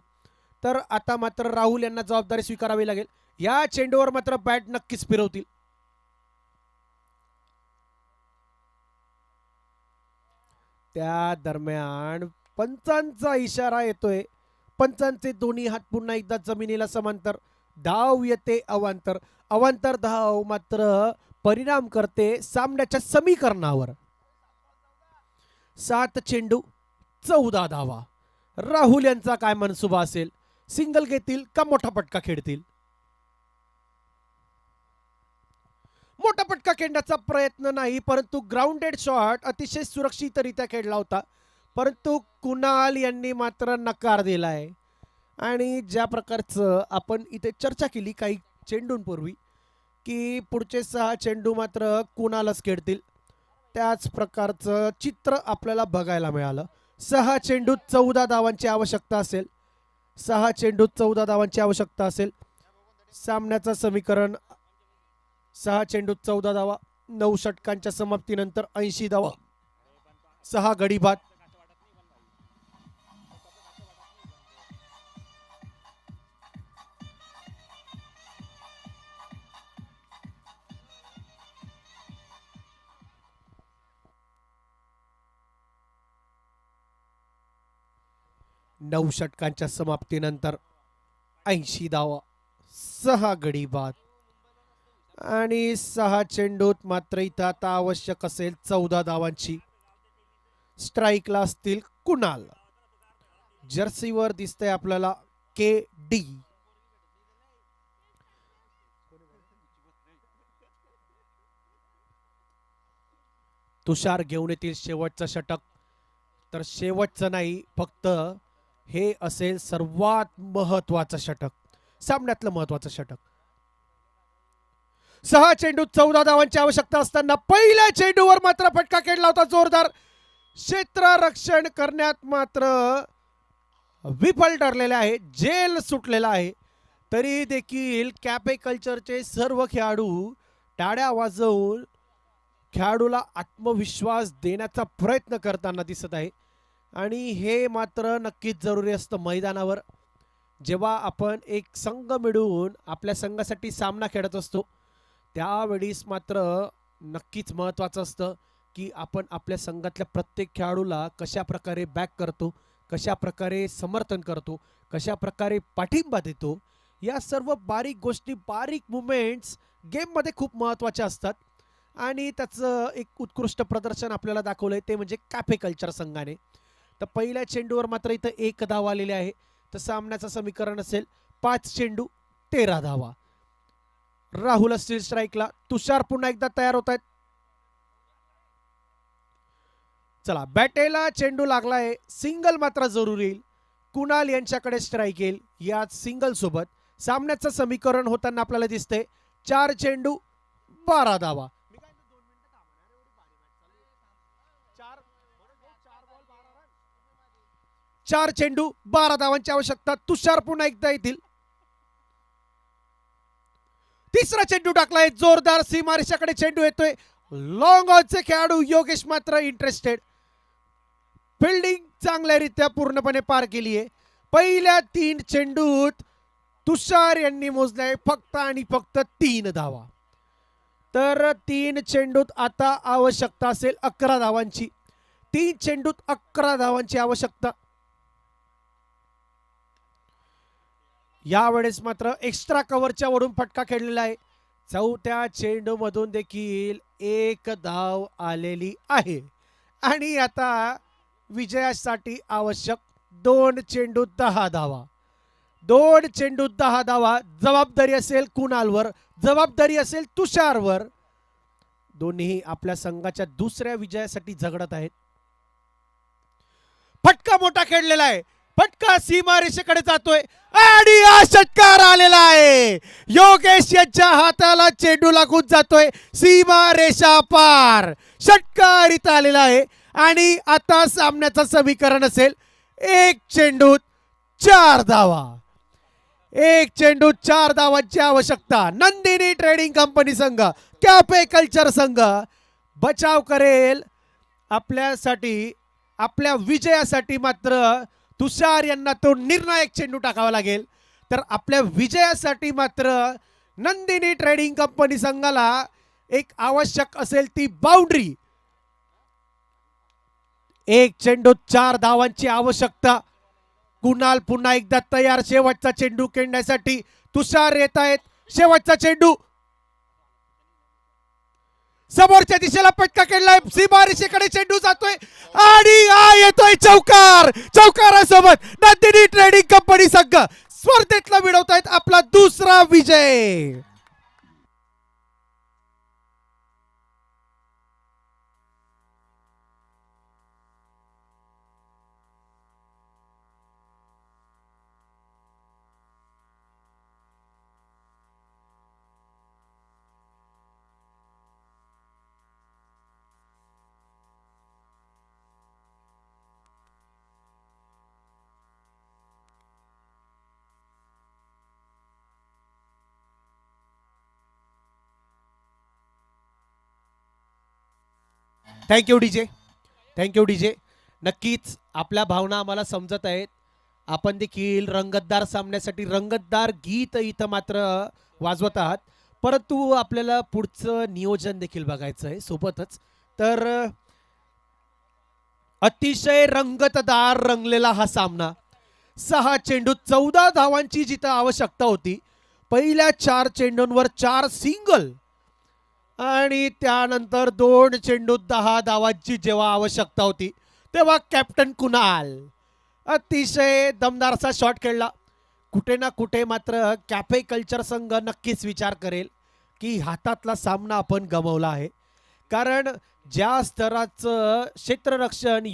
तर आता मात्र राहुल यांना जबाबदारी स्वीकारावी लागेल. या चेंडूवर मात्र बॅट नक्कीच फिरवतील. त्या दरम्यान पंचांचा इशारा येतोय. पंचांचे दोन्ही हात पुन्हा एकदा जमिनीला समांतर. धाव येते अवांतर. अवांतर धाव मात्र परिणाम करते सामन्याच्या समीकरणावर. 7 चेंडू 14 धावा. राहुल यांचा काय मनसुबा असेल? सिंगल घेतील का मोठा फटका खेळतील? मोठा फटका खेळण्याचा प्रयत्न नाही, परंतु ग्राउंडेड शॉट अतिशय सुरक्षितरित्या खेळला होता. परंतु कुणाल यांनी मात्र नकार दिलाय. आणि ज्या प्रकारचं आपण इथे चर्चा केली काही चेंडूंपूर्वी की पुढचे 6 चेंडू मात्र कुणालच खेळतील, त्याच प्रकारचं चित्र आपल्याला बघायला मिळालं. 6 चेंडूत 14 धावांची आवश्यकता असेल. 6 चेंडूत 14 धावांची आवश्यकता असेल. सामन्याचं समीकरण 6 चेंडूत 14 धावा. 9 षटकांच्या समाप्तीनंतर 80 धावा. 6 गडी बाद. नऊ षटकांच्या समाप्तीनंतर 80 धावा. 6 गडी बाद. आणि 6 चेंडूत मात्र इथं आता आवश्यक असेल 14 धावांची. स्ट्राईकला असतील कुणाल. जर्सीवर दिसतंय आपल्याला KD. तुषार घेऊन येतील शेवटचं षटक. तर शेवटचं नाही, फक्त हे असेल सर्वात महत्वाचं षटक, सामन्यातलं महत्वाचं षटक. 6 चेंडूत 14 धावांची आवश्यकता असताना पहिल्या चेंडूवर मात्र फटका खेळला होता जोरदार. क्षेत्ररक्षण करण्यात मात्र विफल ठरलेले आहे. जेल सुटलेला आहे. तरी देखील कॅपे कल्चरचे सर्व खेळाडू टाळ्या वाजवून खेळाडूला आत्मविश्वास देण्याचा प्रयत्न करताना दिसत आहे. आणि हे मात्र नक्कीच जरुरी असतं मैदानावर. जेव्हा आपण एक संघ मिळून आपल्या संघासाठी सामना खेळत असतो त्यावेळेस मात्र नक्कीच महत्त्वाचं असतं की आपण आपल्या संघातल्या प्रत्येक खेळाडूला कशा प्रकारे बॅक करतो, कशा प्रकारे समर्थन करतो, कशा प्रकारे पाठिंबा देतो. या सर्व बारीक गोष्टी, बारीक मुवमेंट्स गेममध्ये खूप महत्त्वाच्या असतात आणि त्याचं एक उत्कृष्ट प्रदर्शन आपल्याला दाखवलंय ते म्हणजे कॅफे कल्चर संघाने. तर पहिल्या चेंडूवर मात्र इथं 1 धाव आलेली आहे. तर सामन्याचं समीकरण असेल 5 चेंडू 13 धावा. राहुल असतील स्ट्राईकला, तुषार पुन्हा एकदा तयार होत आहेत. चला बॅटेला चेंडू लागलाय, सिंगल मात्र जरूर येईल. कुणाल यांच्याकडे स्ट्राईक येईल या सिंगल सोबत. सामन्याचं समीकरण होताना आपल्याला दिसते 4 चेंडू 12 धावा. 4 चेंडू 12 धावांची आवश्यकता. तुषार पुन्हा एकदा येतील. तिसरा चेंडू टाकलाय, जोरदार सीमारेषाकडे चेंडू येतोय. लॉंग ऑनचे खेळाडू योगेश मात्र इंटरेस्टेड. फिल्डिंग चांगल्यारीत्या पूर्णपणे पार केली आहे. पहिल्या 3 चेंडूत तुषार यांनी मोजलाय फक्त आणि फक्त 3 धावा. तर 3 चेंडूत आता आवश्यकता असेल 11 धावांची. 3 चेंडूत 11 धावांची आवश्यकता. यावेळेस मात्र एक्स्ट्रा कव्हरच्या वरून फटका खेळलेला आहे. चौथ्या चेंडू मधून देखील 1 धाव आलेली आहे आणि आता विजयासाठी आवश्यक 2 चेंडू 10 धावा. 2 चेंडू 10 धावा. जबाबदारी असेल कुणालवर, जबाबदारी असेल तुषारवर. दोन्ही आपल्या संघाच्या दुसऱ्या विजयासाठी झगडत आहेत. फटका मोठा खेळलेला आहे. फटका सीमारेषेकडे जातोय आणि हा षटकार आलेला आहे. योगेश यांच्या हाताला चेंडू लागून जातोय सीमारेषा पार. षटकार इथं आलेला आहे आणि आता सामन्याचं समीकरण असेल 1 चेंडूत 4 धावा. 1 चेंडू 4 धावांची आवश्यकता. नंदिनी ट्रेडिंग कंपनी संघ, कॅफे कल्चर संघ बचाव करेल आपल्यासाठी. आपल्या विजयासाठी मात्र तुषार यांना तो निर्णायक चेंडू टाकावा लागेल. तर आपल्या विजयासाठी मात्र नंदिनी ट्रेडिंग कंपनी संघाला एक आवश्यक असेल ती बाउंड्री. 1 चेंडू 4 धावांची आवश्यकता. कुणाल पुन्हा एकदा तयार शेवटचा चेंडू खेळण्यासाठी. तुषार येत आहेत. शेवटचा चेंडू समोरच्या दिशेला फटका खेळलाय. सीमारेषेकडे चेंडू जातोय आणि हा येतोय चौकार. चौकारासोबत नंदिनी ट्रेडिंग कंपनी संघ स्पर्धेतला मिळवतायत आपला दुसरा विजय. Thank you DJ, thank you DJ. नक्कीच आपल्या भावना आम्हाला समजत आहेत. आपण देखील रंगतदार सामन्यासाठी रंगतदार गीत इथं मात्र वाजवत आहात. परंतु आपल्याला पुढचं नियोजन देखील बघायचं आहे सोबतच. तर अतिशय रंगतदार रंगलेला हा सामना. 6 चेंडू 14 धावांची जिथं आवश्यकता होती. पहिल्या 4 चेंडूंवर 4 सिंगल आणि त्यानंतर 2 चेंडू 10 धावांची जेव्हा आवश्यकता होती तेव्हा कॅप्टन कुणाल अतिशय दमदारचा शॉट खेळला. कुठे ना कुठे मात्र कॅफे कल्चर संघ नक्कीच विचार करेल की हातातला सामना आपण गमावला आहे. कारण ज्या स्तराचं क्षेत्ररक्षण